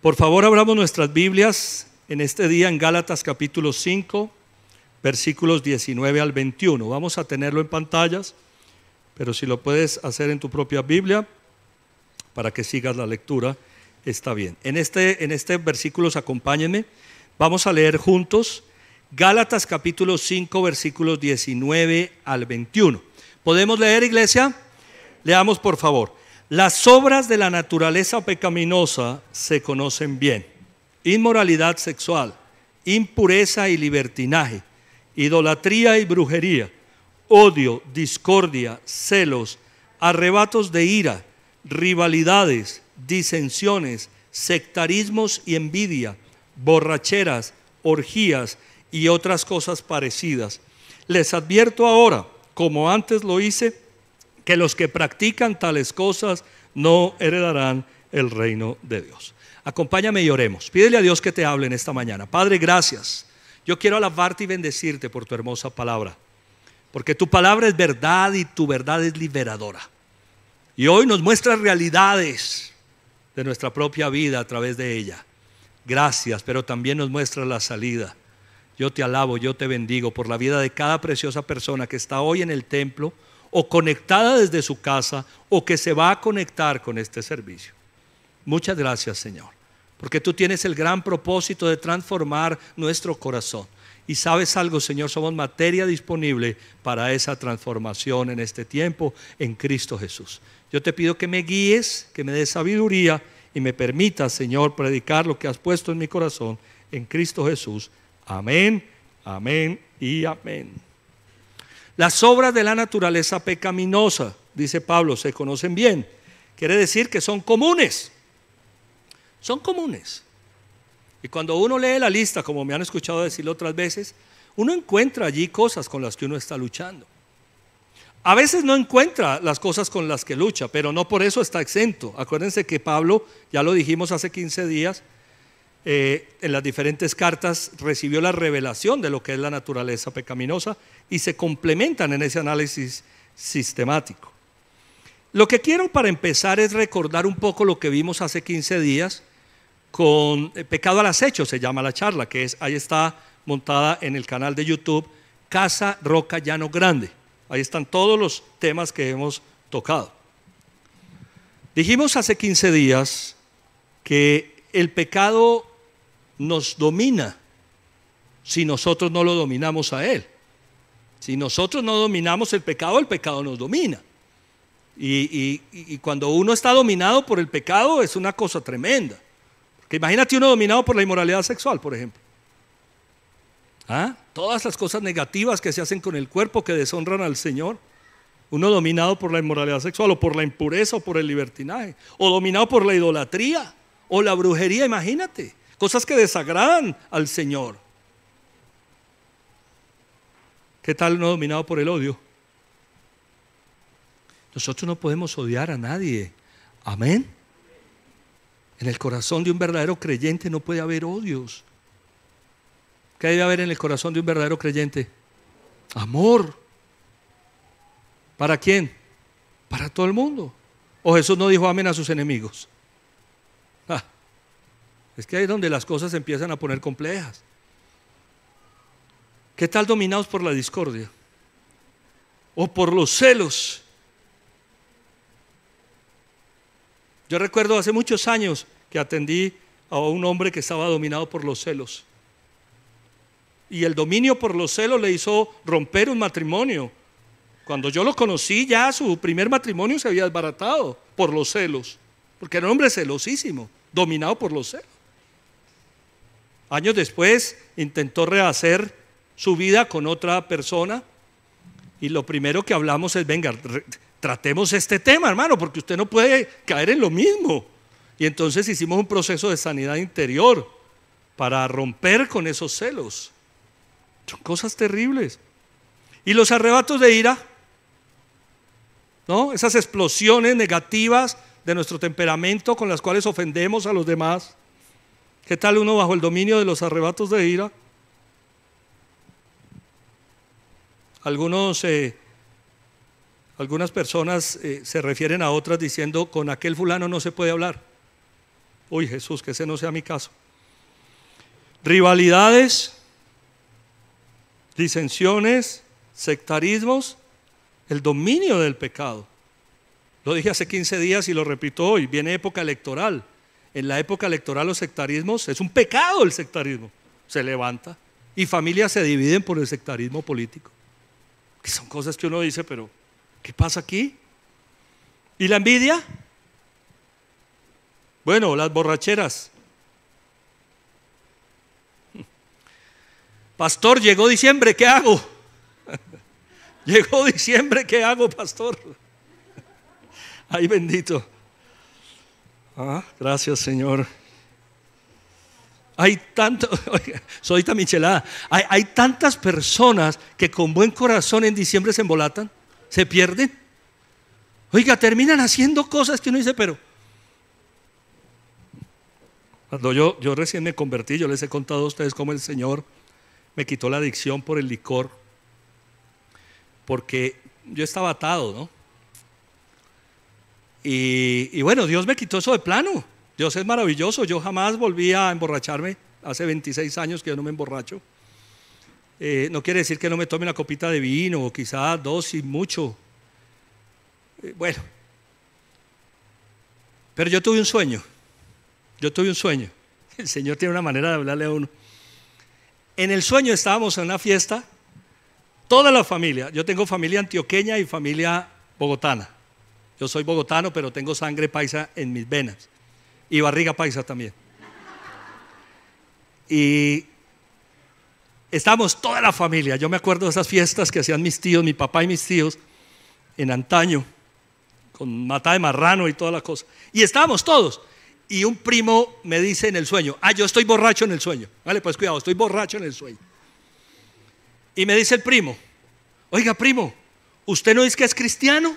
Por favor, abramos nuestras Biblias en este día en Gálatas capítulo 5, versículos 19 al 21. Vamos a tenerlo en pantallas, pero si lo puedes hacer en tu propia Biblia para que sigas la lectura, está bien. En este versículos, acompáñenme, vamos a leer juntos Gálatas capítulo 5, versículos 19 al 21. ¿Podemos leer, iglesia? Leamos, por favor. Las obras de la naturaleza pecaminosa se conocen bien: inmoralidad sexual, impureza y libertinaje, idolatría y brujería, odio, discordia, celos, arrebatos de ira, rivalidades, disensiones, sectarismos y envidia, borracheras, orgías y otras cosas parecidas. Les advierto ahora, como antes lo hice, que los que practican tales cosas no heredarán el reino de Dios. Acompáñame y oremos. Pídele a Dios que te hable en esta mañana. Padre, gracias. Yo quiero alabarte y bendecirte por tu hermosa palabra, porque tu palabra es verdad y tu verdad es liberadora. Y hoy nos muestra realidades de nuestra propia vida a través de ella. Gracias, pero también nos muestra la salida. Yo te alabo, yo te bendigo por la vida de cada preciosa persona que está hoy en el templo, o conectada desde su casa, o que se va a conectar con este servicio. Muchas gracias, Señor, porque tú tienes el gran propósito de transformar nuestro corazón. Y sabes algo, Señor, somos materia disponible para esa transformación en este tiempo en Cristo Jesús. Yo te pido que me guíes, que me des sabiduría y me permitas, Señor, predicar lo que has puesto en mi corazón en Cristo Jesús. Amén, amén y amén. Las obras de la naturaleza pecaminosa, dice Pablo, se conocen bien. Quiere decir que son comunes. Son comunes. Y cuando uno lee la lista, como me han escuchado decirlo otras veces, uno encuentra allí cosas con las que uno está luchando. A veces no encuentra las cosas con las que lucha, pero no por eso está exento. Acuérdense que Pablo, ya lo dijimos hace 15 días, en las diferentes cartas recibió la revelación de lo que es la naturaleza pecaminosa y se complementan en ese análisis sistemático. Lo que quiero para empezar es recordar un poco lo que vimos hace 15 días con Pecado al Acecho, se llama la charla, que ahí está montada en el canal de YouTube Casa Roca Llano Grande. Ahí están todos los temas que hemos tocado. Dijimos hace 15 días que el pecado nos domina si nosotros no lo dominamos a él. Si nosotros no dominamos el pecado nos domina. Y cuando uno está dominado por el pecado es una cosa tremenda. Porque imagínate uno dominado por la inmoralidad sexual, por ejemplo. Todas las cosas negativas que se hacen con el cuerpo que deshonran al Señor. Uno dominado por la inmoralidad sexual, o por la impureza, o por el libertinaje, o dominado por la idolatría o la brujería, imagínate, cosas que desagradan al Señor. ¿Qué tal uno dominado por el odio? Nosotros no podemos odiar a nadie. Amén. En el corazón de un verdadero creyente no puede haber odios. ¿Qué debe haber en el corazón de un verdadero creyente? Amor. ¿Para quién? Para todo el mundo. ¿O Jesús no dijo amén a sus enemigos? Es que ahí es donde las cosas se empiezan a poner complejas. ¿Qué tal dominados por la discordia? ¿O por los celos? Yo recuerdo hace muchos años que atendí a un hombre que estaba dominado por los celos. Y el dominio por los celos le hizo romper un matrimonio. Cuando yo lo conocí, ya su primer matrimonio se había desbaratado por los celos, porque era un hombre celosísimo, dominado por los celos. Años después intentó rehacer su vida con otra persona y lo primero que hablamos es: venga, tratemos este tema, hermano, porque usted no puede caer en lo mismo. Y entonces hicimos un proceso de sanidad interior para romper con esos celos. Son cosas terribles. Y los arrebatos de ira, ¿no? Esas explosiones negativas de nuestro temperamento con las cuales ofendemos a los demás. ¿Qué tal uno bajo el dominio de los arrebatos de ira? Algunas personas se refieren a otras diciendo: con aquel fulano no se puede hablar. Uy, Jesús, que ese no sea mi caso. Rivalidades, disensiones, sectarismos, el dominio del pecado. Lo dije hace 15 días y lo repito hoy, viene época electoral. En la época electoral los sectarismos, es un pecado el sectarismo, se levanta y familias se dividen por el sectarismo político. Que son cosas que uno dice, pero ¿qué pasa aquí? ¿Y la envidia? Bueno, las borracheras. Pastor, llegó diciembre, ¿qué hago? Llegó diciembre, ¿qué hago, pastor? Ay, bendito. Gracias, Señor. Hay tanto, oiga, soy tan michelada. Hay tantas personas que con buen corazón en diciembre se embolatan, se pierden. Oiga, terminan haciendo cosas que uno dice, pero cuando yo recién me convertí, yo les he contado a ustedes cómo el Señor me quitó la adicción por el licor, porque yo estaba atado, ¿no? Y bueno, Dios me quitó eso de plano. Dios es maravilloso. Yo jamás volví a emborracharme. Hace 26 años que yo no me emborracho. No quiere decir que no me tome una copita de vino, o quizás dos y mucho. Bueno, pero yo tuve un sueño. El Señor tiene una manera de hablarle a uno. En el sueño estábamos en una fiesta, toda la familia. Yo tengo familia antioqueña y familia bogotana. Yo soy bogotano, pero tengo sangre paisa en mis venas y barriga paisa también. Y estábamos toda la familia. Yo me acuerdo de esas fiestas que hacían mis tíos, mi papá y mis tíos en antaño, con mata de marrano y toda la cosa. Y estábamos todos. Y un primo me dice en el sueño, yo estoy borracho en el sueño. Vale, pues cuidado, estoy borracho en el sueño. Y me dice el primo, oiga, primo, ¿usted no es que es cristiano?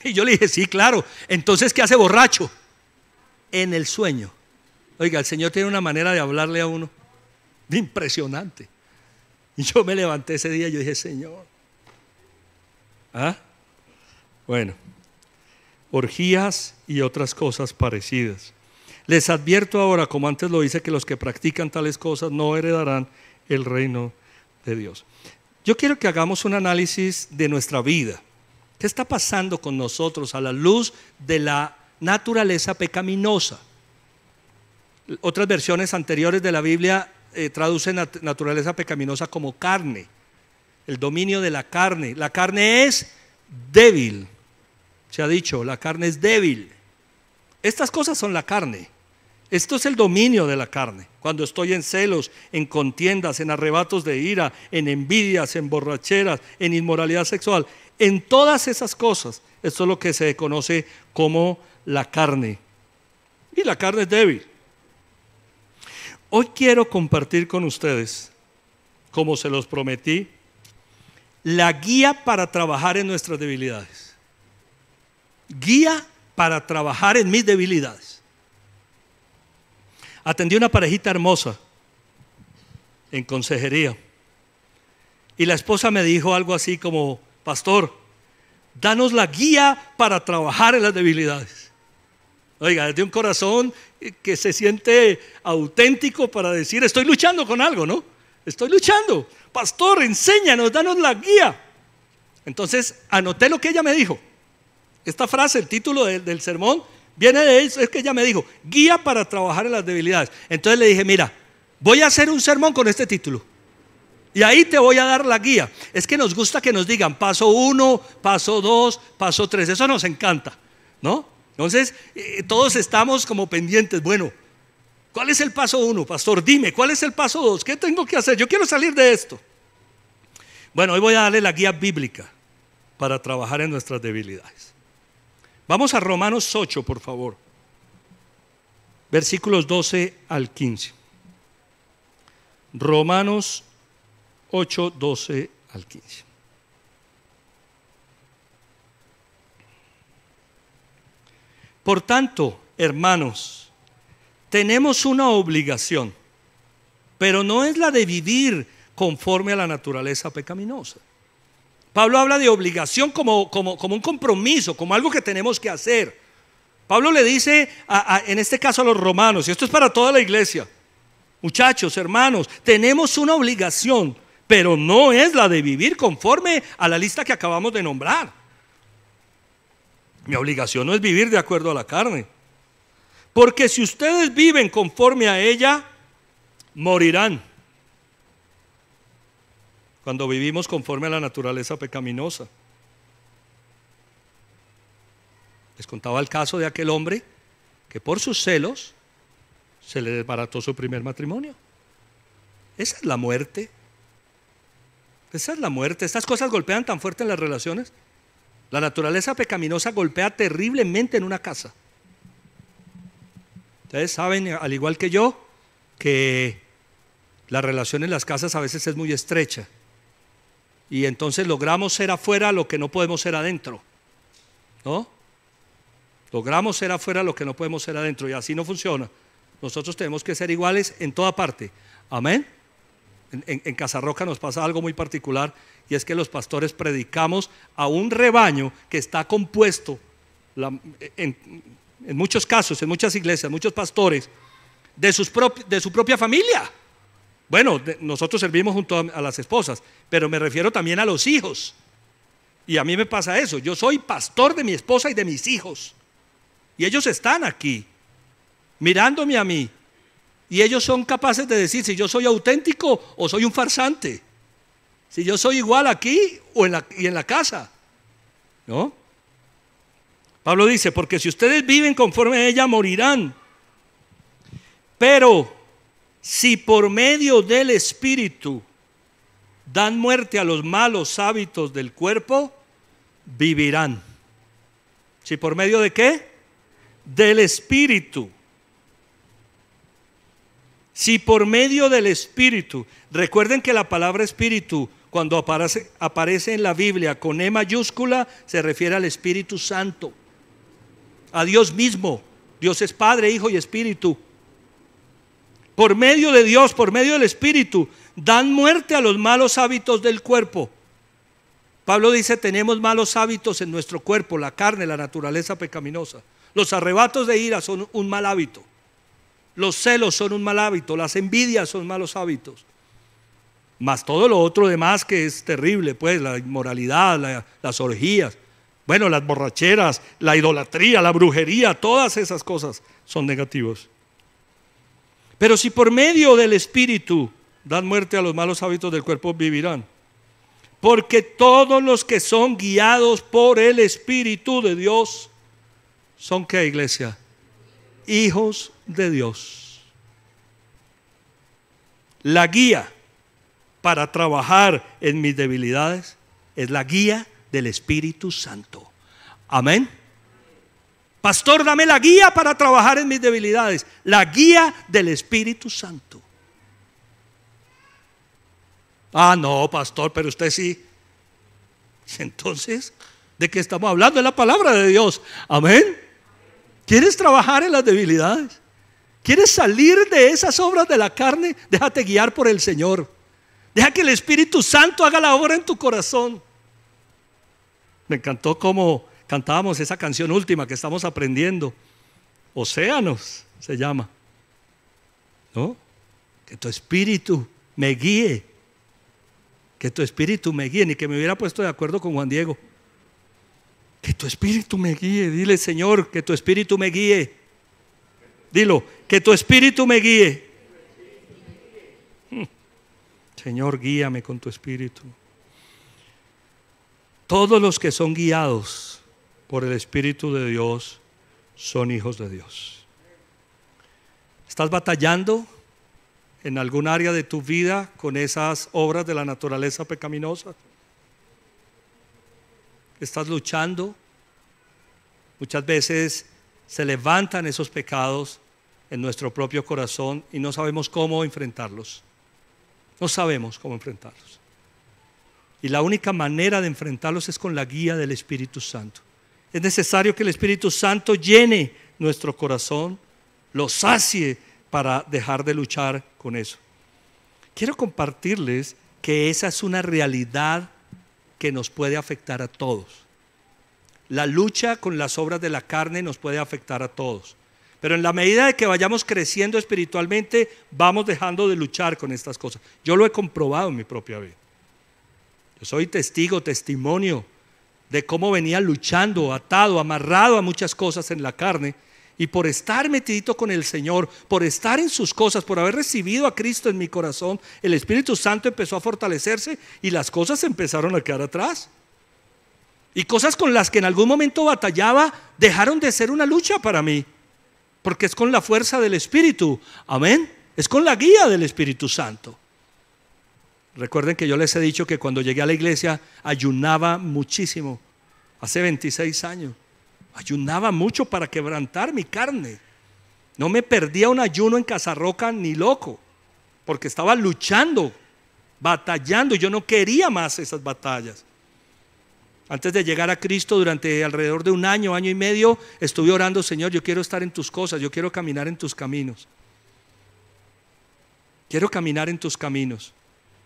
Y yo le dije, sí, claro. Entonces, ¿qué hace borracho? En el sueño. Oiga, el Señor tiene una manera de hablarle a uno impresionante. Y yo me levanté ese día y yo dije, Señor. Bueno, orgías y otras cosas parecidas. Les advierto ahora, como antes lo hice, que los que practican tales cosas no heredarán el reino de Dios. Yo quiero que hagamos un análisis de nuestra vida. ¿Qué está pasando con nosotros a la luz de la naturaleza pecaminosa? Otras versiones anteriores de la Biblia traducen naturaleza pecaminosa como carne, el dominio de la carne. La carne es débil, se ha dicho, la carne es débil. Estas cosas son la carne. Esto es el dominio de la carne. Cuando estoy en celos, en contiendas, en arrebatos de ira, en envidias, en borracheras, en inmoralidad sexual, en todas esas cosas, esto es lo que se conoce como la carne. Y la carne es débil. Hoy quiero compartir con ustedes, como se los prometí, la guía para trabajar en nuestras debilidades. Guía para trabajar en mis debilidades. Atendí una parejita hermosa en consejería. Y la esposa me dijo algo así como, pastor, danos la guía para trabajar en las debilidades. Oiga, desde un corazón que se siente auténtico para decir, estoy luchando con algo, ¿no? Estoy luchando. Pastor, enséñanos, danos la guía. Entonces, anoté lo que ella me dijo. Esta frase, el título del sermón, viene de eso, es que ella me dijo, guía para trabajar en las debilidades. Entonces le dije, mira, voy a hacer un sermón con este título. Y ahí te voy a dar la guía. Es que nos gusta que nos digan paso 1, paso 2, paso 3. Eso nos encanta, ¿no? Entonces, todos estamos como pendientes. Bueno, ¿cuál es el paso 1, pastor? Dime, ¿cuál es el paso 2? ¿Qué tengo que hacer? Yo quiero salir de esto. Bueno, hoy voy a darle la guía bíblica para trabajar en nuestras debilidades. Vamos a Romanos 8, por favor. Versículos 12 al 15. Romanos 8, 12 al 15. Por tanto, hermanos, tenemos una obligación, pero no es la de vivir conforme a la naturaleza pecaminosa. Pablo habla de obligación como un compromiso, como algo que tenemos que hacer. Pablo le dice, en este caso a los romanos, y esto es para toda la iglesia: muchachos, hermanos, tenemos una obligación, pero no es la de vivir conforme a la lista que acabamos de nombrar. Mi obligación no es vivir de acuerdo a la carne, porque si ustedes viven conforme a ella, morirán. Cuando vivimos conforme a la naturaleza pecaminosa. Les contaba el caso de aquel hombre que por sus celos se le desbarató su primer matrimonio. Esa es la muerte. Esa es la muerte. Estas cosas golpean tan fuerte en las relaciones. La naturaleza pecaminosa golpea terriblemente en una casa. Ustedes saben, al igual que yo, que la relación en las casas a veces es muy estrecha. Y entonces logramos ser afuera lo que no podemos ser adentro, ¿no? Logramos ser afuera lo que no podemos ser adentro, y así no funciona. Nosotros tenemos que ser iguales en toda parte. Amén. En Casa Roca nos pasa algo muy particular, y es que los pastores predicamos a un rebaño que está compuesto, en muchos casos, en muchas iglesias, muchos pastores, de su propia familia. Bueno, nosotros servimos junto a las esposas, pero me refiero también a los hijos. Y a mí me pasa eso. Yo soy pastor de mi esposa y de mis hijos, y ellos están aquí mirándome a mí, y ellos son capaces de decir si yo soy auténtico o soy un farsante, si yo soy igual aquí y en la casa, ¿no? Pablo dice: porque si ustedes viven conforme a ella, morirán. Pero si por medio del Espíritu dan muerte a los malos hábitos del cuerpo, vivirán. ¿Si por medio de qué? Del Espíritu. Si por medio del Espíritu. Recuerden que la palabra Espíritu, cuando aparece en la Biblia con E mayúscula, se refiere al Espíritu Santo, a Dios mismo. Dios es Padre, Hijo y Espíritu. Por medio de Dios, por medio del Espíritu, dan muerte a los malos hábitos del cuerpo. Pablo dice: tenemos malos hábitos en nuestro cuerpo, la carne, la naturaleza pecaminosa. Los arrebatos de ira son un mal hábito. Los celos son un mal hábito. Las envidias son malos hábitos. Más todo lo otro demás que es terrible, pues la inmoralidad, las orgías, bueno, las borracheras, la idolatría, la brujería, todas esas cosas son negativos. Pero si por medio del Espíritu dan muerte a los malos hábitos del cuerpo, vivirán. Porque todos los que son guiados por el Espíritu de Dios son, ¿qué, iglesia? Hijos de Dios. La guía para trabajar en mis debilidades es la guía del Espíritu Santo. Amén. Pastor, dame la guía para trabajar en mis debilidades. La guía del Espíritu Santo. Ah, no, pastor, pero usted sí. Entonces, ¿de qué estamos hablando? Es la palabra de Dios. Amén. ¿Quieres trabajar en las debilidades? ¿Quieres salir de esas obras de la carne? Déjate guiar por el Señor. Deja que el Espíritu Santo haga la obra en tu corazón. Me encantó cómo cantábamos esa canción última que estamos aprendiendo. Océanos se llama, ¿no? Que tu espíritu me guíe. Que tu espíritu me guíe. Ni que me hubiera puesto de acuerdo con Juan Diego. Que tu espíritu me guíe. Dile: Señor, que tu espíritu me guíe. Dilo: que tu espíritu me guíe. Señor, guíame con tu espíritu. Todos los que son guiados por el Espíritu de Dios son hijos de Dios. ¿Estás batallando en algún área de tu vida con esas obras de la naturaleza pecaminosa? ¿Estás luchando? Muchas veces se levantan esos pecados en nuestro propio corazón y no sabemos cómo enfrentarlos. No sabemos cómo enfrentarlos. Y la única manera de enfrentarlos es con la guía del Espíritu Santo. Es necesario que el Espíritu Santo llene nuestro corazón, lo sacie para dejar de luchar con eso. Quiero compartirles que esa es una realidad que nos puede afectar a todos. La lucha con las obras de la carne nos puede afectar a todos. Pero en la medida de que vayamos creciendo espiritualmente, vamos dejando de luchar con estas cosas. Yo lo he comprobado en mi propia vida. Yo soy testimonio de cómo venía luchando, atado, amarrado a muchas cosas en la carne. Y por estar metidito con el Señor, por estar en sus cosas, por haber recibido a Cristo en mi corazón, el Espíritu Santo empezó a fortalecerse y las cosas empezaron a quedar atrás. Y cosas con las que en algún momento batallaba dejaron de ser una lucha para mí, porque es con la fuerza del Espíritu, amén, es con la guía del Espíritu Santo. Recuerden que yo les he dicho que cuando llegué a la iglesia ayunaba muchísimo, hace 26 años, ayunaba mucho para quebrantar mi carne. No me perdía un ayuno en Casarroca ni loco, porque estaba luchando, batallando, y yo no quería más esas batallas. Antes de llegar a Cristo, durante alrededor de un año, año y medio, estuve orando: Señor, yo quiero estar en tus cosas, yo quiero caminar en tus caminos. Quiero caminar en tus caminos.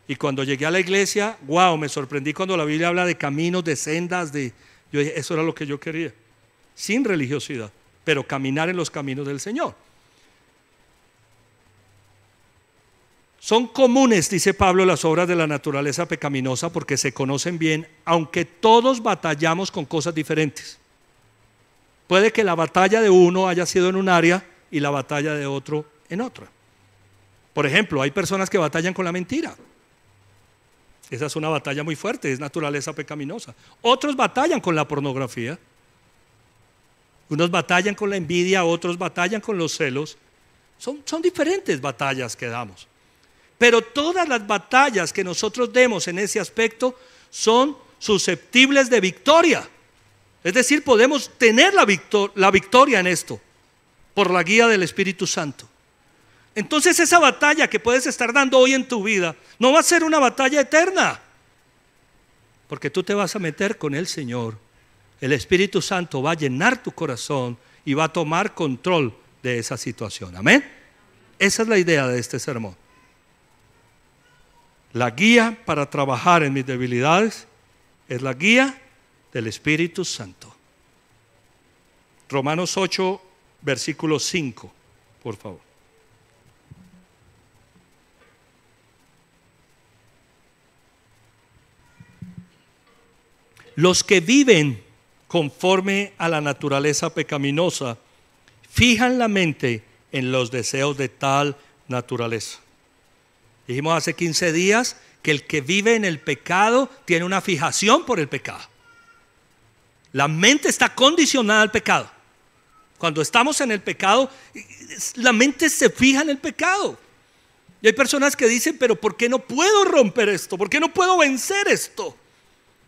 Y cuando llegué a la iglesia, wow, me sorprendí cuando la Biblia habla de caminos, de sendas, yo dije, eso era lo que yo quería, sin religiosidad, pero caminar en los caminos del Señor. Son comunes, dice Pablo, las obras de la naturaleza pecaminosa porque se conocen bien, aunque todos batallamos con cosas diferentes. Puede que la batalla de uno haya sido en un área y la batalla de otro en otra. Por ejemplo, hay personas que batallan con la mentira. Esa es una batalla muy fuerte, es naturaleza pecaminosa. Otros batallan con la pornografía. Unos batallan con la envidia, otros batallan con los celos. Son diferentes batallas que damos. Pero todas las batallas que nosotros demos en ese aspecto son susceptibles de victoria. Es decir, podemos tener la victoria en esto por la guía del Espíritu Santo. Entonces esa batalla que puedes estar dando hoy en tu vida no va a ser una batalla eterna, porque tú te vas a meter con el Señor. El Espíritu Santo va a llenar tu corazón y va a tomar control de esa situación. Amén. Esa es la idea de este sermón. La guía para trabajar en mis debilidades es la guía del Espíritu Santo. Romanos 8, versículo 5, por favor. Los que viven conforme a la naturaleza pecaminosa fijan la mente en los deseos de tal naturaleza. Dijimos hace 15 días que el que vive en el pecado tiene una fijación por el pecado. La mente está condicionada al pecado. Cuando estamos en el pecado, la mente se fija en el pecado. Y hay personas que dicen, pero ¿por qué no puedo romper esto? ¿Por qué no puedo vencer esto?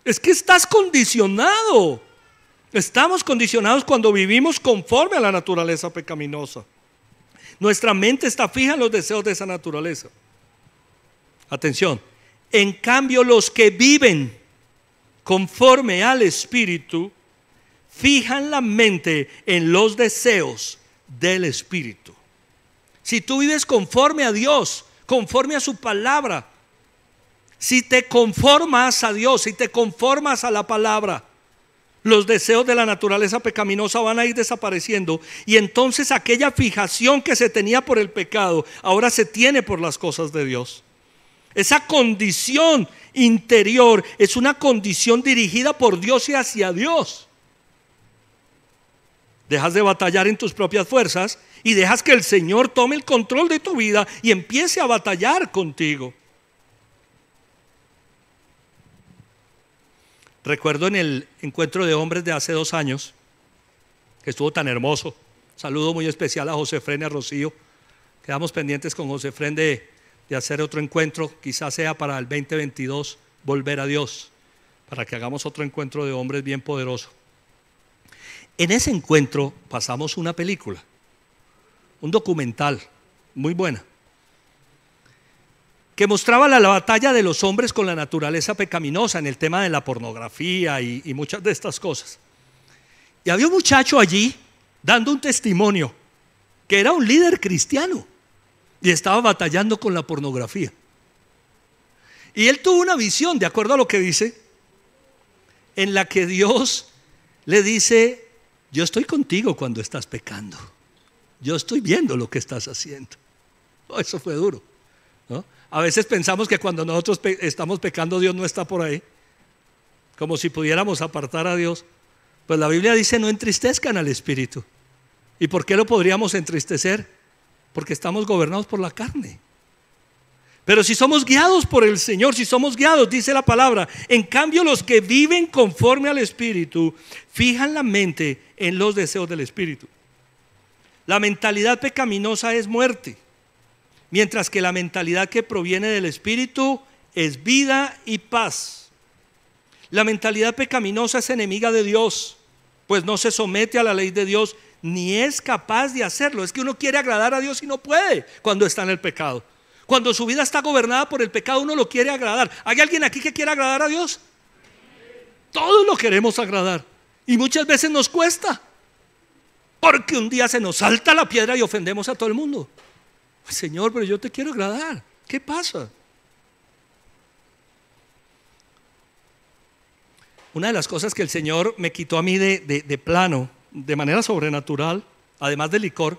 Es que estás condicionado. Estamos condicionados cuando vivimos conforme a la naturaleza pecaminosa. Nuestra mente está fija en los deseos de esa naturaleza. Atención, en cambio los que viven conforme al Espíritu fijan la mente en los deseos del Espíritu. Si tú vives conforme a Dios, conforme a su palabra, si te conformas a Dios, si te conformas a la palabra, los deseos de la naturaleza pecaminosa van a ir desapareciendo, y entonces aquella fijación que se tenía por el pecado ahora se tiene por las cosas de Dios. Esa condición interior es una condición dirigida por Dios y hacia Dios. Dejas de batallar en tus propias fuerzas y dejas que el Señor tome el control de tu vida y empiece a batallar contigo. Recuerdo en el encuentro de hombres de hace 2 años, que estuvo tan hermoso. Saludo muy especial a José Fren y a Rocío. Quedamos pendientes con José Fren de hacer otro encuentro, quizás sea para el 2022, volver a Dios, para que hagamos otro encuentro de hombres bien poderoso. En ese encuentro pasamos una película, un documental muy buena, que mostraba la batalla de los hombres con la naturaleza pecaminosa en el tema de la pornografía y muchas de estas cosas. Y había un muchacho allí dando un testimonio que era un líder cristiano y estaba batallando con la pornografía. Y él tuvo una visión, de acuerdo a lo que dice, en la que Dios le dice: yo estoy contigo cuando estás pecando. Yo estoy viendo lo que estás haciendo. Oh, eso fue duro, ¿no? A veces pensamos que cuando nosotros estamos pecando, Dios no está por ahí, como si pudiéramos apartar a Dios. Pues la Biblia dice: no entristezcan al Espíritu. ¿Y por qué lo podríamos entristecer? Porque estamos gobernados por la carne. Pero si somos guiados por el Señor, si somos guiados, dice la palabra, en cambio los que viven conforme al Espíritu fijan la mente en los deseos del Espíritu. La mentalidad pecaminosa es muerte, mientras que la mentalidad que proviene del Espíritu es vida y paz. La mentalidad pecaminosa es enemiga de Dios, pues no se somete a la ley de Dios ni es capaz de hacerlo. Es que uno quiere agradar a Dios y no puede cuando está en el pecado. Cuando su vida está gobernada por el pecado, uno lo quiere agradar. ¿Hay alguien aquí que quiera agradar a Dios? Todos lo queremos agradar y muchas veces nos cuesta, porque un día se nos salta la piedra y ofendemos a todo el mundo. Señor, pero yo te quiero agradar. ¿Qué pasa? Una de las cosas que el Señor me quitó a mí de plano, de manera sobrenatural, además del licor,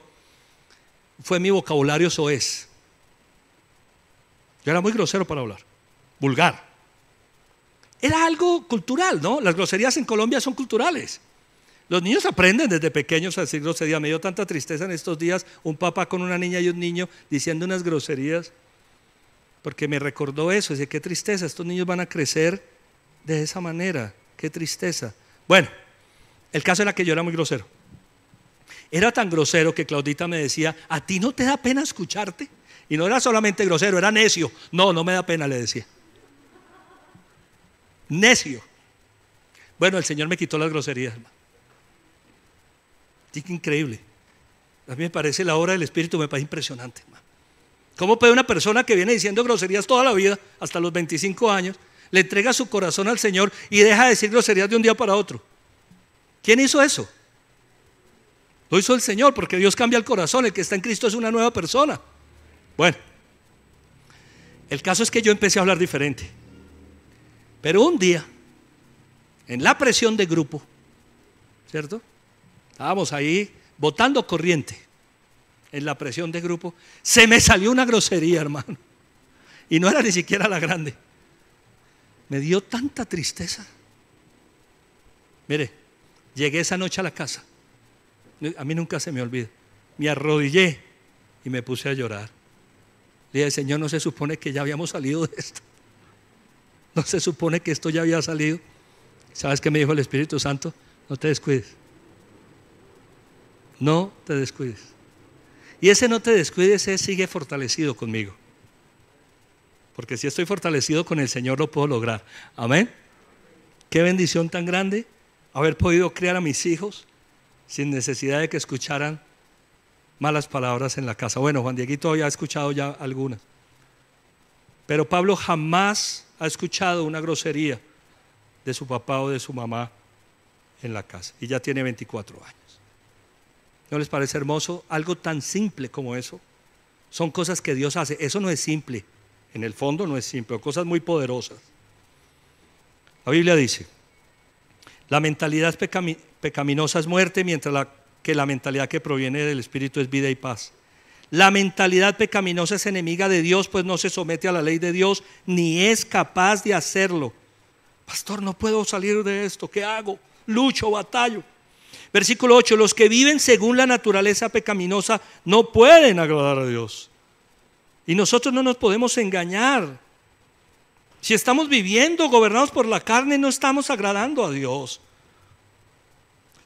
fue mi vocabulario soez. Yo era muy grosero para hablar, vulgar. Era algo cultural, ¿no? Las groserías en Colombia son culturales. Los niños aprenden desde pequeños a decir groserías. Me dio tanta tristeza en estos días un papá con una niña y un niño diciendo unas groserías, porque me recordó eso. Dice: qué tristeza, estos niños van a crecer de esa manera, qué tristeza. Bueno, el caso era que yo era muy grosero. Era tan grosero que Claudita me decía: ¿a ti no te da pena escucharte? Y no era solamente grosero, era necio. No, no me da pena, le decía. Necio. Bueno, el Señor me quitó las groserías, hermano. Sí, qué increíble. A mí me parece, la obra del Espíritu me parece impresionante, hermano. ¿Cómo puede una persona que viene diciendo groserías toda la vida, hasta los 25 años, le entrega su corazón al Señor y deja de decir groserías de un día para otro? ¿Quién hizo eso? Lo hizo el Señor, porque Dios cambia el corazón. El que está en Cristo es una nueva persona. Bueno, el caso es que yo empecé a hablar diferente. Pero un día, en la presión de grupo, ¿cierto? Estábamos ahí botando corriente. En la presión de grupo se me salió una grosería, hermano. Y no era ni siquiera la grande. Me dio tanta tristeza. Mire, llegué esa noche a la casa. A mí nunca se me olvida. Me arrodillé y me puse a llorar. Le dije: Señor, ¿no se supone que ya habíamos salido de esto? ¿No se supone que esto ya había salido? ¿Sabes qué me dijo el Espíritu Santo? No te descuides. No te descuides. Y ese no te descuides es: sigue fortalecido conmigo. Porque si estoy fortalecido con el Señor, lo puedo lograr. Amén. Qué bendición tan grande haber podido criar a mis hijos sin necesidad de que escucharan malas palabras en la casa. Bueno, Juan Dieguito había escuchado ya algunas, pero Pablo jamás ha escuchado una grosería de su papá o de su mamá en la casa, y ya tiene 24 años. ¿No les parece hermoso? Algo tan simple como eso. Son cosas que Dios hace. Eso no es simple, en el fondo no es simple, cosas muy poderosas. La Biblia dice: la mentalidad pecaminosa es muerte, mientras que la mentalidad que proviene del Espíritu es vida y paz. La mentalidad pecaminosa es enemiga de Dios, pues no se somete a la ley de Dios, ni es capaz de hacerlo. Pastor, no puedo salir de esto, ¿qué hago? Lucho, batallo. Versículo 8: los que viven según la naturaleza pecaminosa no pueden agradar a Dios. Y nosotros no nos podemos engañar. Si estamos viviendo gobernados por la carne, no estamos agradando a Dios.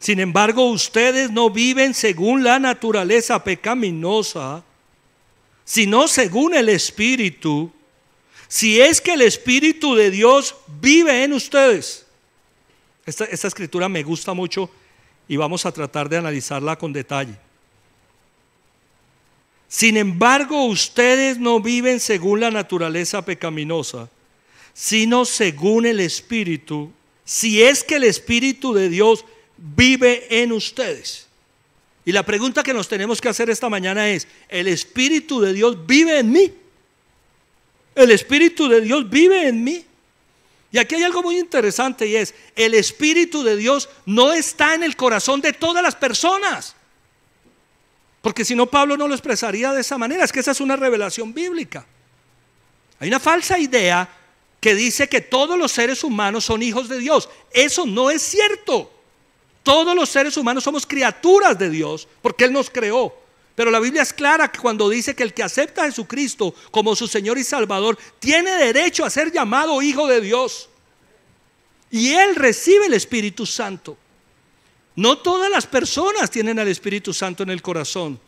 Sin embargo, ustedes no viven según la naturaleza pecaminosa, sino según el Espíritu, si es que el Espíritu de Dios vive en ustedes. Esta escritura me gusta mucho y vamos a tratar de analizarla con detalle. Sin embargo, ustedes no viven según la naturaleza pecaminosa, sino según el Espíritu, si es que el Espíritu de Dios vive en ustedes. Y la pregunta que nos tenemos que hacer esta mañana es: ¿el Espíritu de Dios vive en mí? ¿El Espíritu de Dios vive en mí? Y aquí hay algo muy interesante, y es: el Espíritu de Dios no está en el corazón de todas las personas, porque si no, Pablo no lo expresaría de esa manera. Es que esa es una revelación bíblica. Hay una falsa idea que dice que todos los seres humanos son hijos de Dios. Eso no es cierto. Todos los seres humanos somos criaturas de Dios, porque Él nos creó. Pero la Biblia es clara cuando dice que el que acepta a Jesucristo como su Señor y Salvador tiene derecho a ser llamado hijo de Dios, y Él recibe el Espíritu Santo. No todas las personas tienen al Espíritu Santo en el corazón.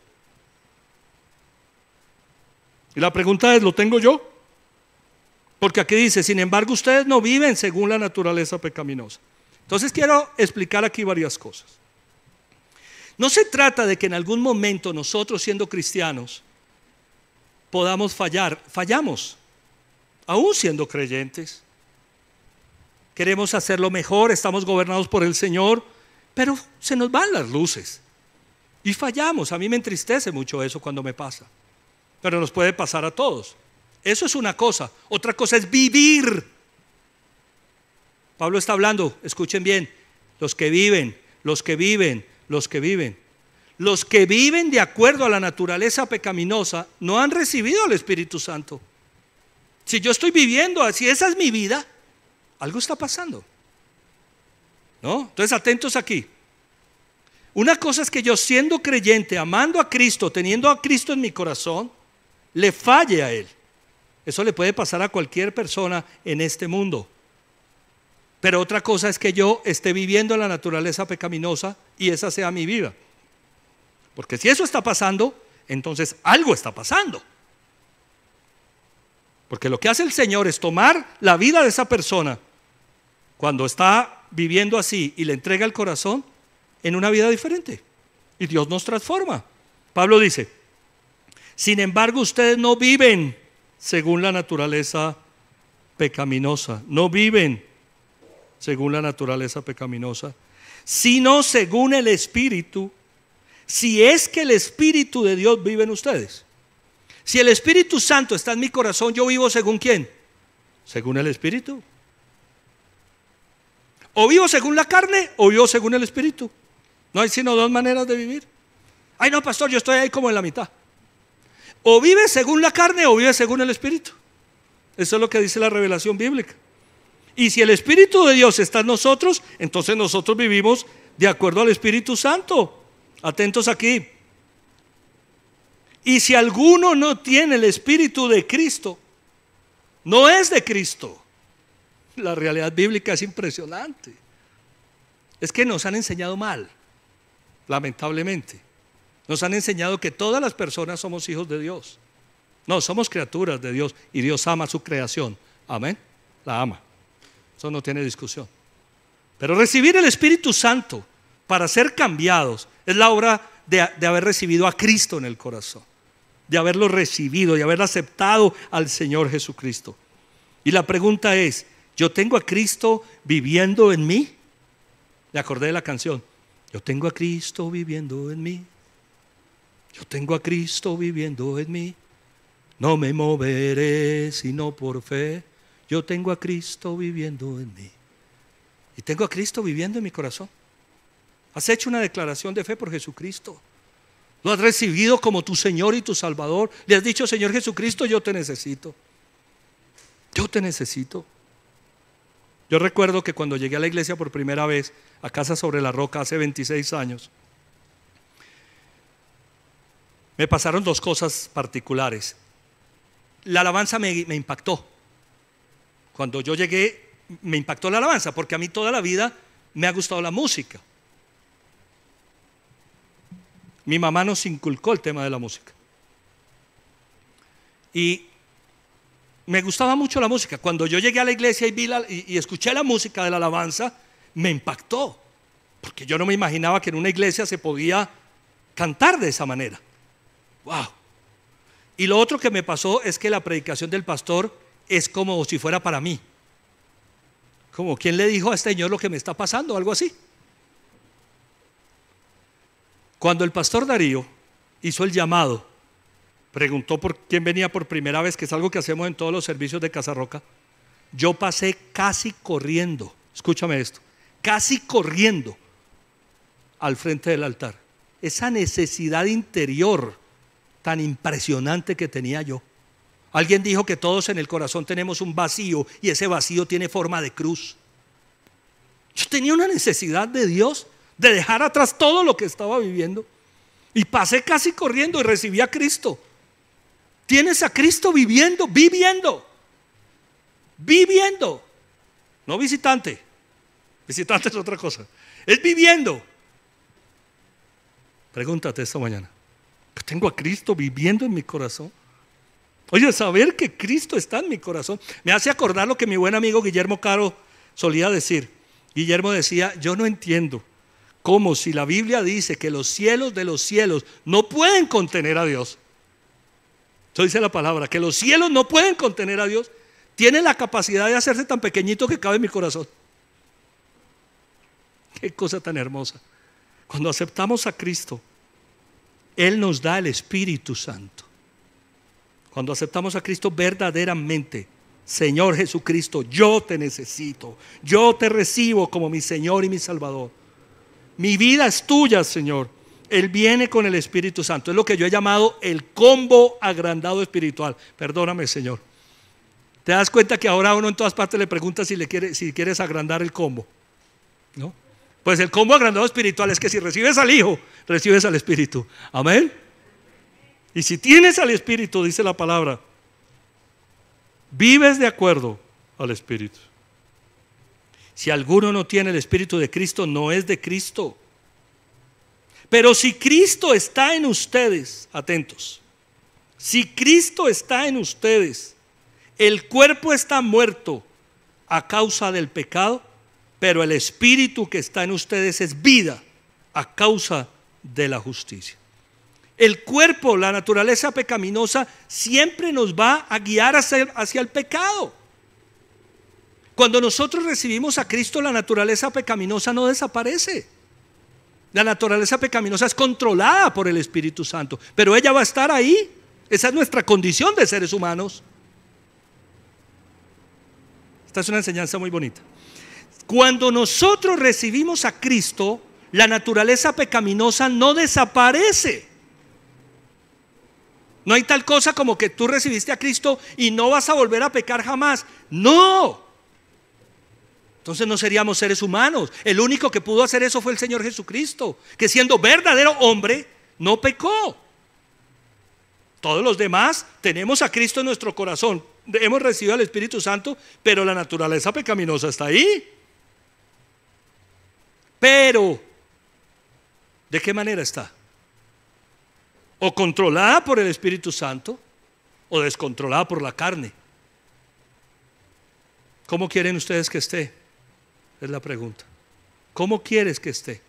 Y la pregunta es: ¿lo tengo yo? Porque aquí dice: sin embargo, ustedes no viven según la naturaleza pecaminosa. Entonces quiero explicar aquí varias cosas. No se trata de que en algún momento nosotros, siendo cristianos, podamos fallar. Fallamos, aún siendo creyentes. Queremos hacerlo mejor, estamos gobernados por el Señor, pero se nos van las luces y fallamos. A mí me entristece mucho eso cuando me pasa, pero nos puede pasar a todos. Eso es una cosa. Otra cosa es vivir. Pablo está hablando, escuchen bien: los que viven de acuerdo a la naturaleza pecaminosa no han recibido al Espíritu Santo. Si yo estoy viviendo así, esa es mi vida, algo está pasando, ¿no? Entonces, atentos aquí. Una cosa es que yo, siendo creyente, amando a Cristo, teniendo a Cristo en mi corazón, le falle a Él. Eso le puede pasar a cualquier persona en este mundo. Pero otra cosa es que yo esté viviendo en la naturaleza pecaminosa y esa sea mi vida. Porque si eso está pasando, entonces algo está pasando. Porque lo que hace el Señor es tomar la vida de esa persona cuando está viviendo así y le entrega el corazón en una vida diferente. Y Dios nos transforma. Pablo dice: sin embargo, ustedes no viven según la naturaleza pecaminosa. No viven según la naturaleza pecaminosa, sino según el Espíritu, si es que el Espíritu de Dios vive en ustedes. Si el Espíritu Santo está en mi corazón, ¿yo vivo según quién? Según el Espíritu. O vivo según la carne o vivo según el Espíritu. No hay sino dos maneras de vivir. Ay, no, pastor, yo estoy ahí como en la mitad. O vive según la carne o vive según el Espíritu. Eso es lo que dice la revelación bíblica. Y si el Espíritu de Dios está en nosotros, entonces nosotros vivimos de acuerdo al Espíritu Santo. Atentos aquí. Y si alguno no tiene el Espíritu de Cristo, no es de Cristo. La realidad bíblica es impresionante. Es que nos han enseñado mal, lamentablemente. Nos han enseñado que todas las personas somos hijos de Dios. No, somos criaturas de Dios y Dios ama su creación. Amén. La ama. Eso no tiene discusión. Pero recibir el Espíritu Santo para ser cambiados es la obra de haber recibido a Cristo en el corazón, de haberlo recibido, de haber aceptado al Señor Jesucristo. Y la pregunta es: ¿yo tengo a Cristo viviendo en mí? Me acordé de la canción: yo tengo a Cristo viviendo en mí. Yo tengo a Cristo viviendo en mí. No me moveré sino por fe. Yo tengo a Cristo viviendo en mí. Y tengo a Cristo viviendo en mi corazón. Has hecho una declaración de fe por Jesucristo. Lo has recibido como tu Señor y tu Salvador. Le has dicho: Señor Jesucristo, yo te necesito. Yo te necesito. Yo recuerdo que cuando llegué a la iglesia por primera vez, a Casa sobre la Roca, hace 26 años, me pasaron dos cosas particulares. La alabanza me impactó. Cuando yo llegué, me impactó la alabanza, porque a mí toda la vida me ha gustado la música. Mi mamá nos inculcó el tema de la música. Y me gustaba mucho la música. Cuando yo llegué a la iglesia y escuché la música de la alabanza, me impactó. Porque yo no me imaginaba que en una iglesia se podía cantar de esa manera. ¡Wow! Y lo otro que me pasó es que la predicación del pastor es como si fuera para mí. Como quien le dijo a este señor lo que me está pasando, algo así. Cuando el pastor Darío hizo el llamado, preguntó por quién venía por primera vez, que es algo que hacemos en todos los servicios de Casa Roca. yo pasé casi corriendo, escúchame esto, casi corriendo al frente del altar. Esa necesidad interior tan impresionante que tenía yo. Alguien dijo que todos en el corazón tenemos un vacío y ese vacío tiene forma de cruz. Yo tenía una necesidad de Dios, de dejar atrás todo lo que estaba viviendo, y pasé casi corriendo y recibí a Cristo. Tienes a Cristo viviendo, no visitante. Visitante es otra cosa, es viviendo. Pregúntate esta mañana, ¿tengo a Cristo viviendo en mi corazón? Oye, saber que Cristo está en mi corazón me hace acordar lo que mi buen amigo Guillermo Caro solía decir. Guillermo decía: yo no entiendo cómo, si la Biblia dice que los cielos de los cielos no pueden contener a Dios, eso dice la palabra, que los cielos no pueden contener a Dios, tiene la capacidad de hacerse tan pequeñito que cabe en mi corazón. Qué cosa tan hermosa. Cuando aceptamos a Cristo, Él nos da el Espíritu Santo. Cuando aceptamos a Cristo verdaderamente, Señor Jesucristo, yo te necesito, yo te recibo como mi Señor y mi Salvador. Mi vida es tuya, Señor. Él viene con el Espíritu Santo. Es lo que yo he llamado el combo agrandado espiritual. Perdóname, Señor. ¿Te das cuenta que ahora uno en todas partes le pregunta si quieres agrandar el combo? ¿No? Pues el combo agrandado espiritual es que si recibes al Hijo, recibes al Espíritu. Amén. Y si tienes al Espíritu, dice la palabra, vives de acuerdo al Espíritu. Si alguno no tiene el Espíritu de Cristo, no es de Cristo. Pero si Cristo está en ustedes, atentos, si Cristo está en ustedes, el cuerpo está muerto a causa del pecado, pero el Espíritu que está en ustedes es vida a causa de la justicia. El cuerpo, la naturaleza pecaminosa, siempre nos va a guiar hacia el pecado. Cuando nosotros recibimos a Cristo, la naturaleza pecaminosa no desaparece. La naturaleza pecaminosa es controlada por el Espíritu Santo, pero ella va a estar ahí. Esa es nuestra condición de seres humanos. Esta es una enseñanza muy bonita. Cuando nosotros recibimos a Cristo, la naturaleza pecaminosa no desaparece. No hay tal cosa como que tú recibiste a Cristo y no vas a volver a pecar jamás. No. Entonces no seríamos seres humanos. El único que pudo hacer eso fue el Señor Jesucristo, que siendo verdadero hombre no pecó. Todos los demás tenemos a Cristo en nuestro corazón, hemos recibido al Espíritu Santo, pero la naturaleza pecaminosa está ahí. Pero ¿de qué manera está? O controlada por el Espíritu Santo o descontrolada por la carne. ¿Cómo quieren ustedes que esté? Es la pregunta. ¿Cómo quieres que esté?